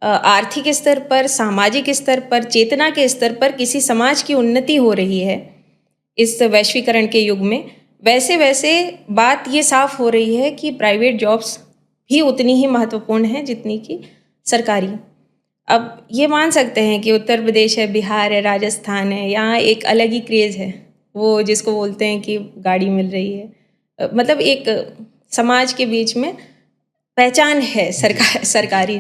आर्थिक स्तर पर, सामाजिक स्तर पर, चेतना के स्तर पर किसी समाज की उन्नति हो रही है इस वैश्वीकरण के युग में, वैसे वैसे बात ये साफ हो रही है कि प्राइवेट जॉब्स भी उतनी ही महत्वपूर्ण हैं जितनी कि सरकारी। अब ये मान सकते हैं कि उत्तर प्रदेश है, बिहार है, राजस्थान है, यहाँ एक अलग ही क्रेज़ है, वो जिसको बोलते हैं कि गाड़ी मिल रही है। मतलब एक समाज के बीच में पहचान है सरकारी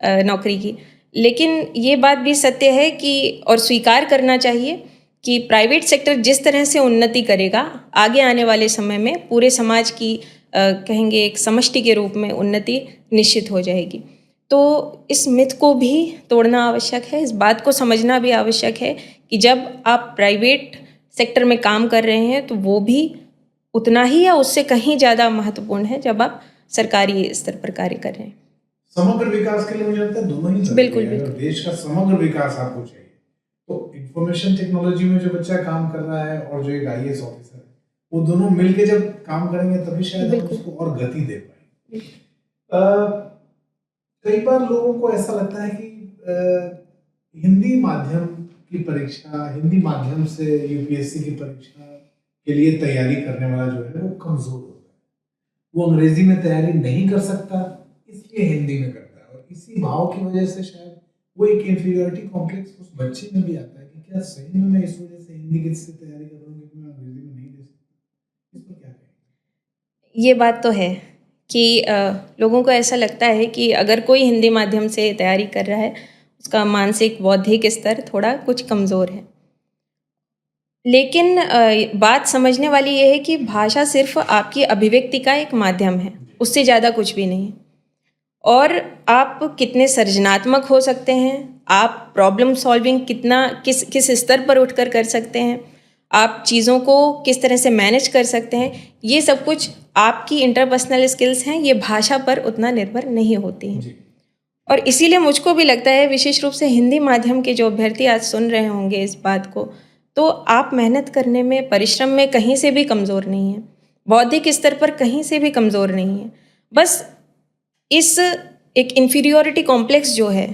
नौकरी की। लेकिन ये बात भी सत्य है कि, और स्वीकार करना चाहिए कि प्राइवेट सेक्टर जिस तरह से उन्नति करेगा, आगे आने वाले समय में पूरे समाज की कहेंगे एक समष्टि के रूप में उन्नति निश्चित हो जाएगी। तो इस मिथ को भी तोड़ना आवश्यक है, इस बात को समझना भी आवश्यक है कि जब आप प्राइवेट सेक्टर में काम कर रहे हैं तो वो भी उतना ही या उससे कहीं ज़्यादा महत्वपूर्ण है जब आप सरकारी स्तर पर कार्य कर रहे हैं। समग्र विकास के लिए मुझे लगता है दोनों ही जरूरी बिल्कुल है। अगर बिल्कुल देश का समग्र विकास आपको चाहिए तो इंफॉर्मेशन टेक्नोलॉजी में जो बच्चा काम कर रहा है और जो एक आईएएस ऑफिसर है, वो दोनों मिलके जब काम करेंगे तभी शायद हम बिल्कुल उसको और गति दे पाएंगे। बिल्कुल। कई बार लोगों को ऐसा लगता है कि हिंदी माध्यम की परीक्षा, हिंदी माध्यम से यूपीएससी की परीक्षा के लिए तैयारी करने वाला जो है वो कमजोर होता है, वो अंग्रेजी में तैयारी नहीं कर सकता इसलिए हिंदी में करता है, और इसी भाव की वजह से शायद वो एक इंफीरियरिटी कॉम्प्लेक्स उस बच्चे में भी आता है कि क्या सही में मैं इस वजह से हिंदी की से तैयारी कर रहा हूँ कि मैं अंग्रेजी में नहीं दे सकता। इस पर क्या कहेंगे? ये बात तो है कि लोगों को ऐसा लगता है कि अगर कोई हिंदी माध्यम से तैयारी कर रहा है, उसका मानसिक बौद्धिक स्तर थोड़ा कुछ कमज़ोर है। लेकिन बात समझने वाली ये है कि भाषा सिर्फ आपकी अभिव्यक्ति का एक माध्यम है, उससे ज़्यादा कुछ भी नहीं है। और आप कितने सृजनात्मक हो सकते हैं, आप प्रॉब्लम सॉल्विंग कितना किस स्तर पर उठकर कर सकते हैं, आप चीज़ों को किस तरह से मैनेज कर सकते हैं, ये सब कुछ आपकी इंटरपर्सनल स्किल्स हैं, ये भाषा पर उतना निर्भर नहीं होती हैं। और इसीलिए मुझको भी लगता है, विशेष रूप से हिंदी माध्यम के जो अभ्यर्थी आज सुन रहे होंगे इस बात को, तो आप मेहनत करने में, परिश्रम में कहीं से भी कमज़ोर नहीं हैं, बौद्धिक स्तर पर कहीं से भी कमज़ोर नहीं हैं। बस इस एक इन्फीरियॉरिटी कॉम्प्लेक्स जो है,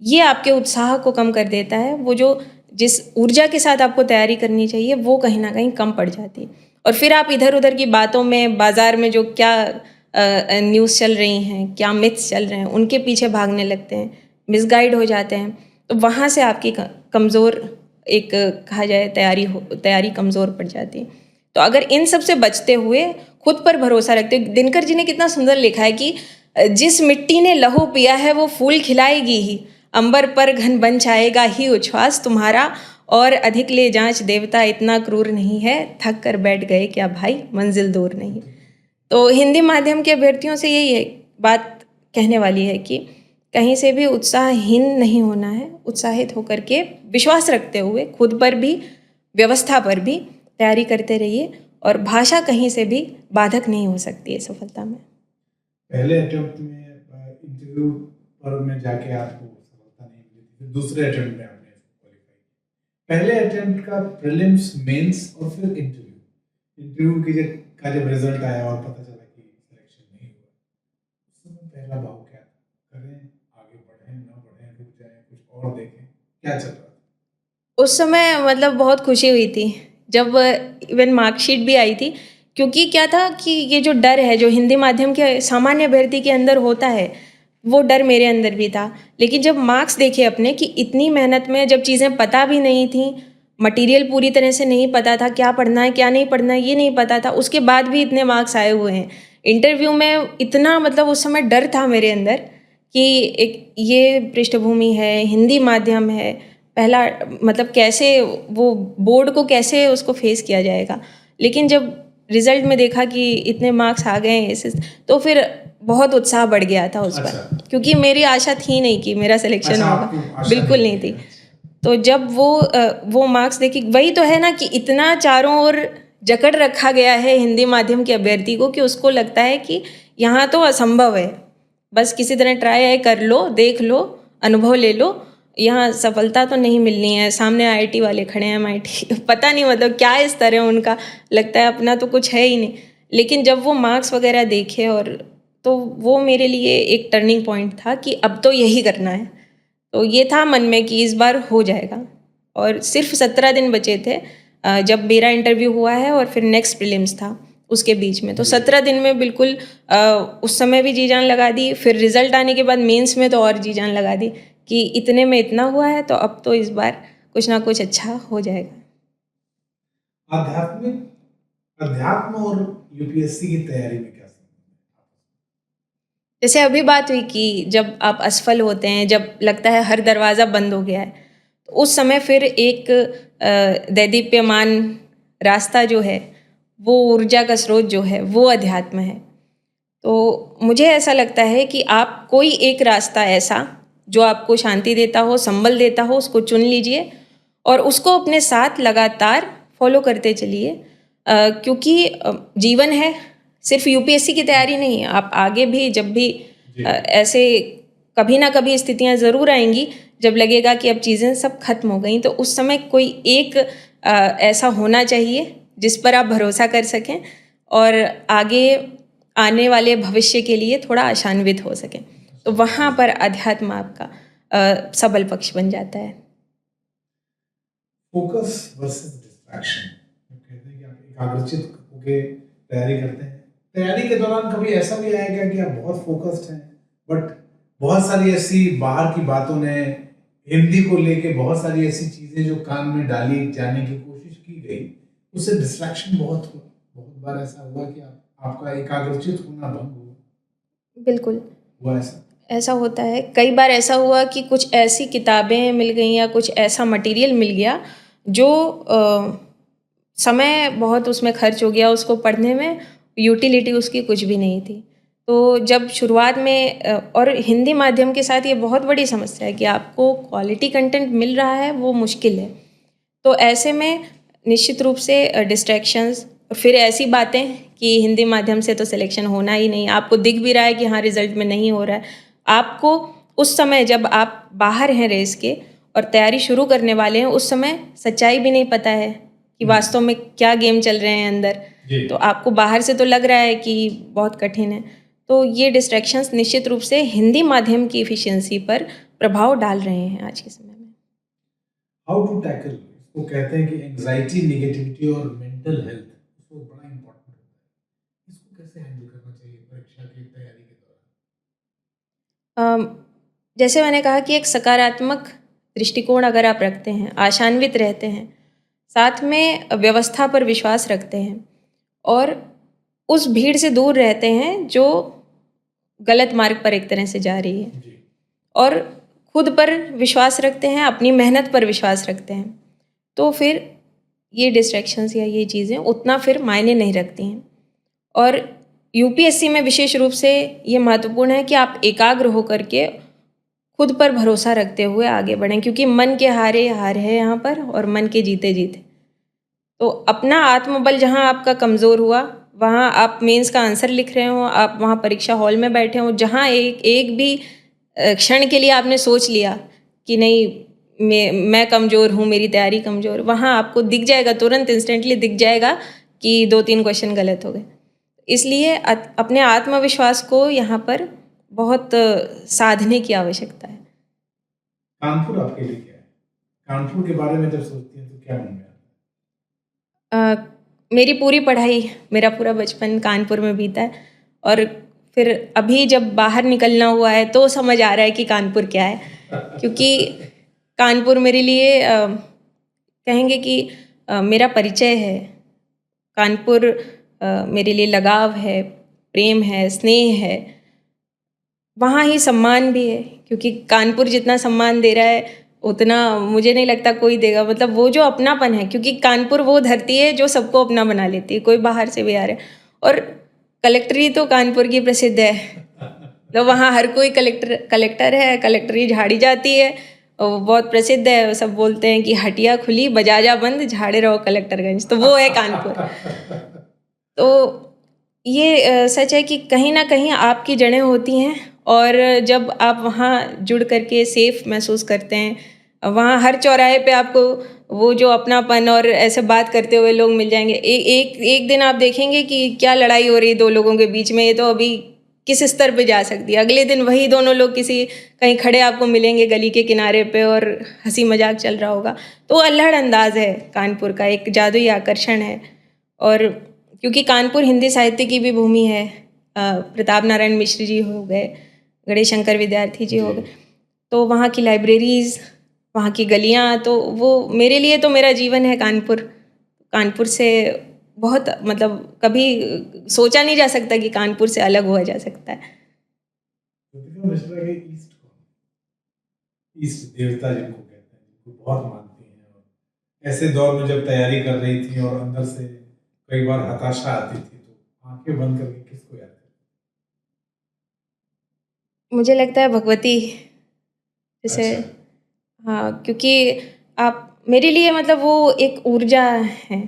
ये आपके उत्साह को कम कर देता है। वो जो जिस ऊर्जा के साथ आपको तैयारी करनी चाहिए, वो कहीं ना कहीं कम पड़ जाती है। और फिर आप इधर उधर की बातों में, बाज़ार में जो क्या न्यूज़ चल रही हैं, क्या मिथ्स चल रहे हैं, उनके पीछे भागने लगते हैं, मिसगाइड हो जाते हैं। तो वहाँ से आपकी कमज़ोर एक कहा जाए तैयारी कमज़ोर पड़ जाती है। तो अगर इन सब से बचते हुए खुद पर भरोसा रखते हुए, दिनकर जी ने कितना सुंदर लिखा है कि जिस मिट्टी ने लहू पिया है वो फूल खिलाएगी ही, अंबर पर घन बन जाएगा ही उच्छ्वास तुम्हारा, और अधिक ले जांच देवता इतना क्रूर नहीं है, थक कर बैठ गए क्या भाई मंजिल दूर नहीं। तो हिंदी माध्यम के अभ्यर्थियों से यही है बात कहने वाली है कि कहीं से भी उत्साहहीन नहीं होना है, उत्साहित होकर के विश्वास रखते हुए खुद पर भी, व्यवस्था पर भी तैयारी करते रहिए, और भाषा कहीं से भी बाधक नहीं हो सकती है सफलता में। पहले अटेम्प्ट में इंटरव्यू पर में जाके आपको सफलता नहीं मिली, फिर दूसरे अटेम्प्ट में आपने क्वालिफाई किया। पहले अटेम्प्ट का प्रीलिम्स, मेंस और फिर इंटरव्यू का जब रिजल्ट आया और पता चला कि सिलेक्शन नहीं हुआ, उस समय पहला भाव क्या था? करें, आगे बढ़ें, ना बढ़ें, रुक जाएं, कुछ और देखें, क्या चल रहा था? उस समय मतलब बहुत खुशी हुई थी जब इवन मार्कशीट भी आई थी, क्योंकि क्या था कि ये जो डर है जो हिंदी माध्यम के सामान्य अभ्यर्थी के अंदर होता है, वो डर मेरे अंदर भी था। लेकिन जब मार्क्स देखे अपने कि इतनी मेहनत में, जब चीज़ें पता भी नहीं थी, मटेरियल पूरी तरह से नहीं पता था, क्या पढ़ना है क्या नहीं पढ़ना है ये नहीं पता था, उसके बाद भी इतने मार्क्स आए हुए हैं। इंटरव्यू में इतना मतलब उस समय डर था मेरे अंदर कि एक ये पृष्ठभूमि है, हिंदी माध्यम है, पहला मतलब कैसे वो बोर्ड को कैसे उसको फेस किया जाएगा। लेकिन जब रिजल्ट में देखा कि इतने मार्क्स आ गए हैं, तो फिर बहुत उत्साह बढ़ गया था उस पर, क्योंकि मेरी आशा थी नहीं कि मेरा सिलेक्शन होगा, बिल्कुल नहीं थी। तो जब वो मार्क्स देखी, वही तो है ना कि इतना चारों ओर जकड़ रखा गया है हिंदी माध्यम के अभ्यर्थी को कि उसको लगता है कि यहाँ तो असंभव है, बस किसी तरह ट्राई कर लो, देख लो, अनुभव ले लो, यहाँ सफलता तो नहीं मिलनी है। सामने आईआईटी वाले खड़े हैं, एमआईटी पता नहीं मतलब क्या इस तरह उनका लगता है अपना तो कुछ है ही नहीं। लेकिन जब वो मार्क्स वगैरह देखे और तो वो मेरे लिए एक टर्निंग पॉइंट था कि अब तो यही करना है। तो ये था मन में कि इस बार हो जाएगा। और सिर्फ 17 दिन बचे थे जब मेरा इंटरव्यू हुआ है और फिर नेक्स्ट प्रीलिम्स था उसके बीच में। तो 17 दिन में बिल्कुल उस समय भी जी जान लगा दी, फिर रिजल्ट आने के बाद मेंस में तो और जी जान लगा दी कि इतने में इतना हुआ है तो अब तो इस बार कुछ ना कुछ अच्छा हो जाएगा। अध्यात्म और यूपीएससी की तैयारी में क्या समझ? जैसे अभी बात हुई कि जब आप असफल होते हैं, जब लगता है हर दरवाज़ा बंद हो गया है, तो उस समय फिर एक दैदीप्यमान रास्ता जो है, वो ऊर्जा का स्रोत जो है, वो अध्यात्म है। तो मुझे ऐसा लगता है कि आप कोई एक रास्ता ऐसा जो आपको शांति देता हो, संबल देता हो, उसको चुन लीजिए और उसको अपने साथ लगातार फॉलो करते चलिए। क्योंकि जीवन है, सिर्फ यूपीएससी की तैयारी नहीं है, आप आगे भी जब भी ऐसे कभी ना कभी स्थितियां ज़रूर आएंगी जब लगेगा कि अब चीज़ें सब खत्म हो गई, तो उस समय कोई एक ऐसा होना चाहिए जिस पर आप भरोसा कर सकें और आगे आने वाले भविष्य के लिए थोड़ा आशान्वित हो सकें। तो वहाँ पर अध्यात्म आपका सबल पक्ष बन जाता है। फोकस वर्सेस डिस्ट्रैक्शन, कहते हैं कि आप एकाग्रचित होकर तैयारी करते हैं। तैयारी के दौरान कभी ऐसा भी आएगा कि आप बहुत फोकस्ड हैं, बट बहुत सारी ऐसी बाहर की बातों ने, हिंदी को लेके बहुत सारी ऐसी चीजें जो कान में डाली जाने की कोशिश की गई, उससे डिस्ट्रैक्शन बहुत हुआ। बहुत बार ऐसा हुआ कि आपका एकाग्रचित होना भंग हुआ। बिल्कुल हुआ ऐसा होता है। कई बार ऐसा हुआ कि कुछ ऐसी किताबें मिल गई या कुछ ऐसा मटेरियल मिल गया जो समय बहुत उसमें खर्च हो गया, उसको पढ़ने में यूटिलिटी उसकी कुछ भी नहीं थी। तो जब शुरुआत में और हिंदी माध्यम के साथ ये बहुत बड़ी समस्या है कि आपको क्वालिटी कंटेंट मिल रहा है वो मुश्किल है। तो ऐसे में निश्चित रूप से डिस्ट्रैक्शंस, फिर ऐसी बातें कि हिंदी माध्यम से तो सिलेक्शन होना ही नहीं, आपको दिख भी रहा है कि हाँ रिजल्ट में नहीं हो रहा है। आपको उस समय जब आप बाहर हैं रेस के और तैयारी शुरू करने वाले हैं, उस समय सच्चाई भी नहीं पता है कि वास्तव में क्या गेम चल रहे हैं अंदर। तो आपको बाहर से तो लग रहा है कि बहुत कठिन है। तो ये डिस्ट्रैक्शंस निश्चित रूप से हिंदी माध्यम की एफिशिएंसी पर प्रभाव डाल रहे हैं आज के समय में। हाउ टू टैकल, इसको कहते हैं कि एंजाइटी, नेगेटिविटी और मेंटल हेल्थ, उसको बड़ा इंपॉर्टेंट होता है। इसको कैसे हैंडल करना चाहिए परीक्षा की तैयारी के दौरान? जैसे मैंने कहा कि एक सकारात्मक दृष्टिकोण अगर आप रखते हैं, आशान्वित रहते हैं, साथ में व्यवस्था पर विश्वास रखते हैं और उस भीड़ से दूर रहते हैं जो गलत मार्ग पर एक तरह से जा रही है, और खुद पर विश्वास रखते हैं, अपनी मेहनत पर विश्वास रखते हैं, तो फिर ये डिस्ट्रैक्शंस या ये चीज़ें उतना फिर मायने नहीं रखती हैं। और यूपीएससी में विशेष रूप से ये महत्वपूर्ण है कि आप एकाग्र होकर के खुद पर भरोसा रखते हुए आगे बढ़ें, क्योंकि मन के हारे हार है यहाँ पर और मन के जीते जीते। तो अपना आत्मबल जहाँ आपका कमज़ोर हुआ, वहाँ आप मेंस का आंसर लिख रहे हो, आप वहाँ परीक्षा हॉल में बैठे हो, जहाँ एक भी क्षण के लिए आपने सोच लिया कि नहीं मैं कमज़ोर हूँ, मेरी तैयारी कमज़ोर, वहाँ आपको दिख जाएगा, तुरंत इंस्टेंटली दिख जाएगा कि 2-3 क्वेश्चन गलत हो गए। इसलिए अपने आत्मविश्वास को यहाँ पर बहुत साधने की आवश्यकता है। कानपुर आपके लिए क्या है? कानपुर के बारे में जब सोचती हैं तो क्या मन में आता है? मेरी पूरी पढ़ाई, मेरा पूरा बचपन कानपुर में बीता है और फिर अभी जब बाहर निकलना हुआ है तो समझ आ रहा है कि कानपुर क्या है। क्योंकि कानपुर मेरे लिए कहेंगे कि मेरा परिचय है। कानपुर मेरे लिए लगाव है, प्रेम है, स्नेह है। वहाँ ही सम्मान भी है, क्योंकि कानपुर जितना सम्मान दे रहा है उतना मुझे नहीं लगता कोई देगा। मतलब वो जो अपनापन है, क्योंकि कानपुर वो धरती है जो सबको अपना बना लेती है, कोई बाहर से भी आ रहा है। और कलेक्टरी तो कानपुर की प्रसिद्ध है, तो वहाँ हर कोई कलेक्टर है, कलेक्टरी झाड़ी जाती है, वो बहुत प्रसिद्ध है। सब बोलते हैं कि हटिया खुली बजाजा बंद, झाड़े रहो कलेक्टरगंज, तो वो है कानपुर। तो ये सच है कि कहीं न कहीं आपकी जड़ें होती हैं और जब आप वहाँ जुड़ कर के सेफ़ महसूस करते हैं, वहाँ हर चौराहे पे आपको वो जो अपनापन और ऐसे बात करते हुए लोग मिल जाएँगे। एक एक दिन आप देखेंगे कि क्या लड़ाई हो रही है 2 लोगों के बीच में, ये तो अभी किस स्तर पे जा सकती है। अगले दिन वही दोनों लोग किसी कहीं खड़े आपको मिलेंगे गली के किनारे पे और हँसी-मज़ाक चल रहा होगा। तो अल्हड़ अंदाज़ है कानपुर का, एक जादुई आकर्षण है। और क्योंकि कानपुर हिंदी साहित्य की भी भूमि है, प्रताप नारायण मिश्र जी हो गए, गणेश शंकर विद्यार्थी जी हो गए, तो वहाँ की लाइब्रेरीज़, वहाँ की गलियाँ, तो वो मेरे लिए तो मेरा जीवन है कानपुर। कानपुर से बहुत मतलब कभी सोचा नहीं जा सकता कि कानपुर से अलग हुआ जा सकता है। ज्योतिका मिश्रा के ईस्ट कौन, ईस्ट देवता जिनको कहते हैं, जिनको बहुत मानती हैं, और ऐसे दौर में जब तैयारी कर रही थी और अंदर से कई बार हताशा आती थी, तो आंखें बंद करके किसको याद करती? मुझे लगता है भगवती, जैसे अच्छा। हाँ, क्योंकि आप मेरे लिए मतलब वो एक ऊर्जा है।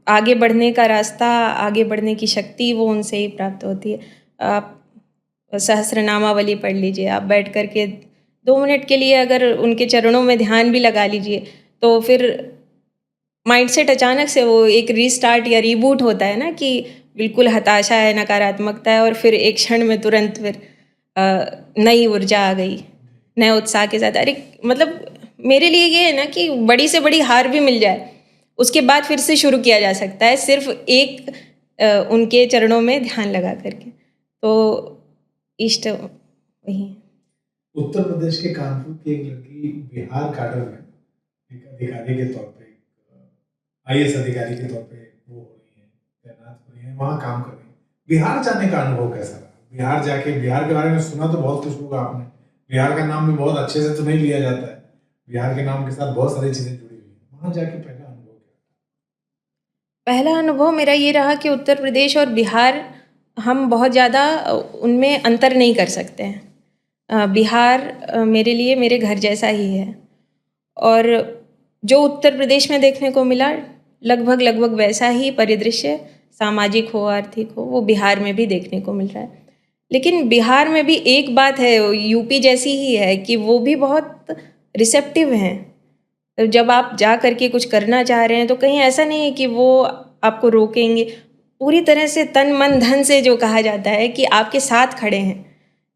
आगे बढ़ने का रास्ता, आगे बढ़ने की शक्ति वो उनसे ही प्राप्त होती है। आप सहस्रनामावली पढ़ लीजिए, आप बैठ कर के 2 मिनट के लिए अगर उनके चरणों में ध्यान भी लगा लीजिए, तो फिर माइंडसेट अचानक से वो एक रीस्टार्ट या रीबूट होता है ना, कि बिल्कुल हताशा है, नकारात्मकता है और फिर एक क्षण में तुरंत फिर नई ऊर्जा आ गई, नए उत्साह के साथ। अरे मतलब मेरे लिए ये है ना कि बड़ी से बड़ी हार भी मिल जाए, उसके बाद फिर से शुरू किया जा सकता है, सिर्फ एक उनके चरणों में ध्यान लगा करके। तो इष्ट वही है। उत्तर प्रदेश के कानपुर की एक लड़की बिहार काडर में एक अधिकारी के तौर पे, आईएएस अधिकारी के तौर पे वो हो रही है, तैनात हो रही है, वहाँ काम कर रही है। बिहार जाने का अनुभव कैसा रहा? बिहार जाके, बिहार के बारे में सुना तो बहुत कुछ होगा आपने, बिहार का नाम भी बहुत अच्छे से तो नहीं लिया जाता है, बिहार के नाम के साथ बहुत सारी चीजें जुड़ी हुई है, वहाँ जाके पहला अनुभव क्या? पहला अनुभव मेरा ये रहा कि उत्तर प्रदेश और बिहार, हम बहुत ज़्यादा उनमें अंतर नहीं कर सकते हैं। बिहार मेरे लिए मेरे घर जैसा ही है, और जो उत्तर प्रदेश में देखने को मिला, लगभग लगभग वैसा ही परिदृश्य, सामाजिक हो आर्थिक हो, वो बिहार में भी देखने को मिल रहा है। लेकिन बिहार में भी एक बात है, यूपी जैसी ही है, कि वो भी बहुत रिसेप्टिव हैं। तो जब आप जा करके कुछ करना चाह रहे हैं तो कहीं ऐसा नहीं है कि वो आपको रोकेंगे, पूरी तरह से तन मन धन से, जो कहा जाता है कि आपके साथ खड़े हैं।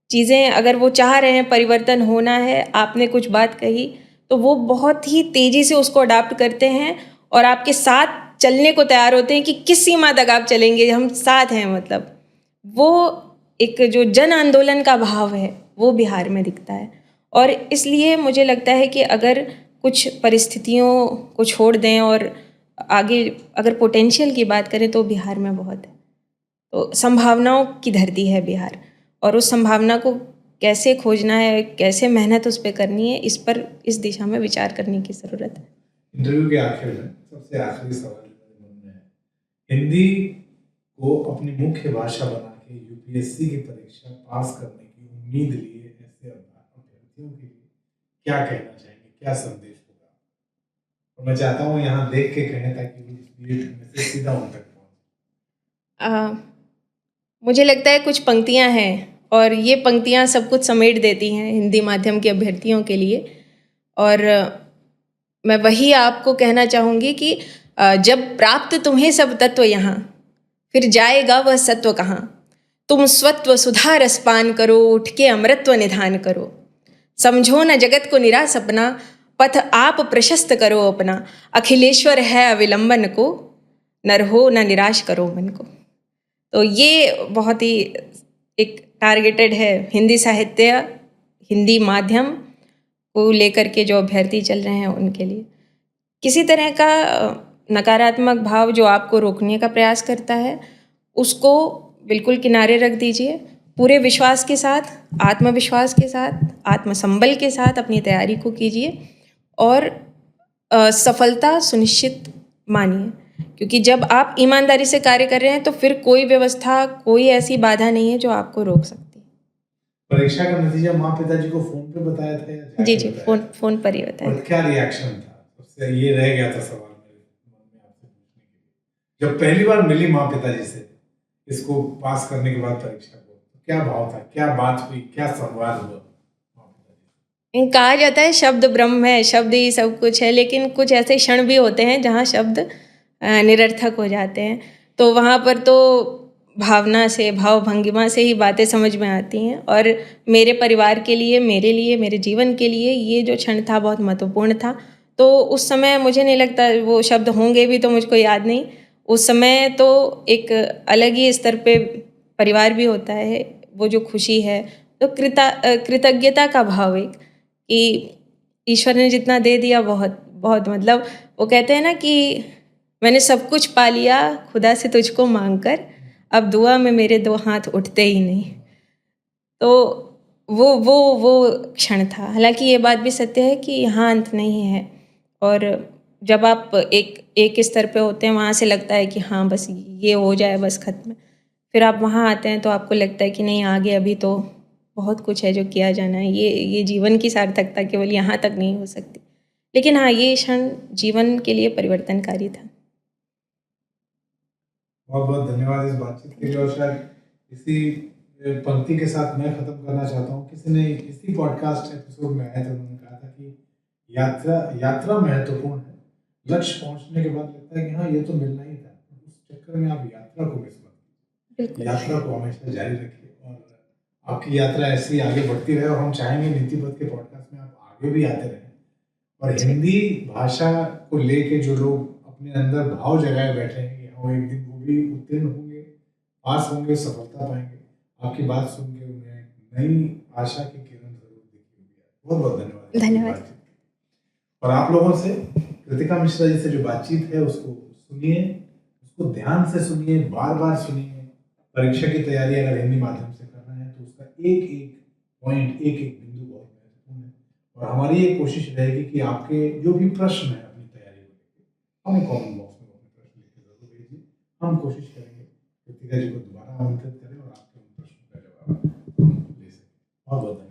चीज़ें अगर वो चाह रहे हैं, परिवर्तन होना है, आपने कुछ बात कही, तो वो बहुत ही तेज़ी से उसको अडॉप्ट करते हैं और आपके साथ चलने को तैयार होते हैं कि किस सीमा तक आप चलेंगे, हम साथ हैं। मतलब वो एक जो जन आंदोलन का भाव है, वो बिहार में दिखता है। और इसलिए मुझे लगता है कि अगर कुछ परिस्थितियों को छोड़ दें और आगे अगर पोटेंशियल की बात करें, तो बिहार में बहुत है। तो संभावनाओं की धरती है बिहार, और उस संभावना को कैसे खोजना है, कैसे मेहनत उस पर करनी है, इस पर, इस दिशा में विचार करने की ज़रूरत है। इंटरव्यू के आखिर में सबसे आखिरी सवाल मेरे मन में है, हिंदी को अपनी मुख्य भाषा बना के यूपीएससी की परीक्षा पास करने की उम्मीद लिए ऐसे अभ्यर्थियों के लिए क्या कहना चाहेंगे, क्या संदेश होगा? और मैं चाहता हूँ यहाँ देख के कहें, ताकि वो इस वीडियो में से सीधा उन तक पहुँचे। मुझे लगता है कुछ पंक्तियाँ हैं, और ये पंक्तियाँ सब कुछ समेट देती हैं हिंदी माध्यम के अभ्यर्थियों के लिए। और मैं वही आपको कहना चाहूँगी कि जब प्राप्त तुम्हें सब तत्व यहाँ, फिर जाएगा वह सत्व कहाँ। तुम स्वत्व सुधा रस पान करो, उठ के अमृतत्व निधान करो। समझो न जगत को निराश अपना, पथ आप प्रशस्त करो अपना। अखिलेश्वर है अविलंबन को, नर हो न निराश करो मन को। तो ये बहुत ही एक टारगेटेड है हिंदी साहित्य, हिंदी माध्यम को लेकर के जो अभ्यर्थी चल रहे हैं उनके लिए। किसी तरह का नकारात्मक भाव जो आपको रोकने का प्रयास करता है, उसको बिल्कुल किनारे रख दीजिए। पूरे विश्वास के साथ, आत्मविश्वास के साथ, आत्मसंबल के साथ अपनी तैयारी को कीजिए और सफलता सुनिश्चित मानिए। क्योंकि जब आप ईमानदारी से कार्य कर रहे हैं, तो फिर कोई व्यवस्था, कोई ऐसी बाधा नहीं है जो आपको रोक सकती है। परीक्षा का नतीजा माँ पिताजी को फोन पे बताया था या जाके जी जी, बताया था? फोन पर ही बताया। और क्या रिएक्शन था? उससे ये रह गया था सवाल मेरे मन में आपसे पूछने के लिए, जब पहली बार मिली माँ पिताजी से, इसको पास करने के बाद परीक्षा को, तो क्या भाव था, क्या बात हुई, क्या संवाद हुआ? कहा जाता है शब्द ब्रह्म है, शब्द ही सब कुछ है, लेकिन कुछ ऐसे क्षण भी होते हैं जहाँ शब्द निरर्थक हो जाते हैं। तो वहाँ पर तो भावना से, भाव भंगिमा से ही बातें समझ में आती हैं। और मेरे परिवार के लिए, मेरे लिए, मेरे जीवन के लिए ये जो क्षण था बहुत महत्वपूर्ण था। तो उस समय मुझे नहीं लगता वो शब्द होंगे भी, तो मुझको याद नहीं। उस समय तो एक अलग ही स्तर पे परिवार भी होता है, वो जो खुशी है, तो कृतज्ञता का भाव एक, कि ईश्वर ने जितना दे दिया बहुत बहुत, मतलब वो कहते हैं ना कि मैंने सब कुछ पा लिया खुदा से तुझको मांग कर, अब दुआ में मेरे दो हाथ उठते ही नहीं। तो वो क्षण था। हालांकि ये बात भी सत्य है कि यहाँ अंत नहीं है, और जब आप एक स्तर पे होते हैं वहाँ से लगता है कि हाँ बस ये हो जाए, बस खत्म। फिर आप वहाँ आते हैं तो आपको लगता है कि नहीं, आगे अभी तो बहुत कुछ है जो किया जाना है। ये जीवन की सार्थकता केवल यहाँ तक नहीं हो सकती। लेकिन हाँ, ये क्षण जीवन के लिए परिवर्तनकारी था। बहुत बहुत धन्यवाद इस बातचीत के लिए। और शायद इसी पंक्ति के साथ मैं खत्म करना चाहता हूँ। किसी ने इसी पॉडकास्ट एपिसोड में आए थे, उन्होंने कहा था कि यात्रा महत्वपूर्ण है, लक्ष्य पहुंचने के बाद लगता है कि हाँ ये तो मिलना ही था, उस चक्कर में आप यात्रा को मिस मत कीजिए। बिल्कुल। यात्रा को हमेशा जारी रखिए और आपकी यात्रा ऐसी आगे बढ़ती रहे। और हम चाहेंगे नीतिपथ के पॉडकास्ट में आप आगे भी आते रहें, और हिंदी भाषा को लेके जो लोग अपने अंदर भाव जगाए बैठे हैं, वो एक दिन वो भी उत्तीर्ण होंगे, पास होंगे, सफलता पाएंगे। आपकी बात सुन के उन्हें नई आशा की किरण जरूर दिखेगी। बहुत बहुत धन्यवाद धन्यवाद। बातचीत के लिए। और आप लोगों से कृतिका मिश्रा जी से जो बातचीत है उसको सुनिए, उसको ध्यान से सुनिए, बार बार सुनिए। परीक्षा की तैयारी अगर हिंदी माध्यम से करना है तो उसका एक एक पॉइंट, एक एक बिंदु बहुत महत्वपूर्ण है। और हमारी ये कोशिश रहेगी कि आपके जो भी प्रश्न है अपनी तैयारी को लेकर, हमें कमेंट बॉक्स में अपने प्रश्न लिख के जरूर भेजिए। हम कोशिश करेंगे कृतिका जी को दोबारा आमंत्रित करें और आपके उन प्रश्नों का जवाब हम ले सकें। बहुत बहुत धन्यवाद।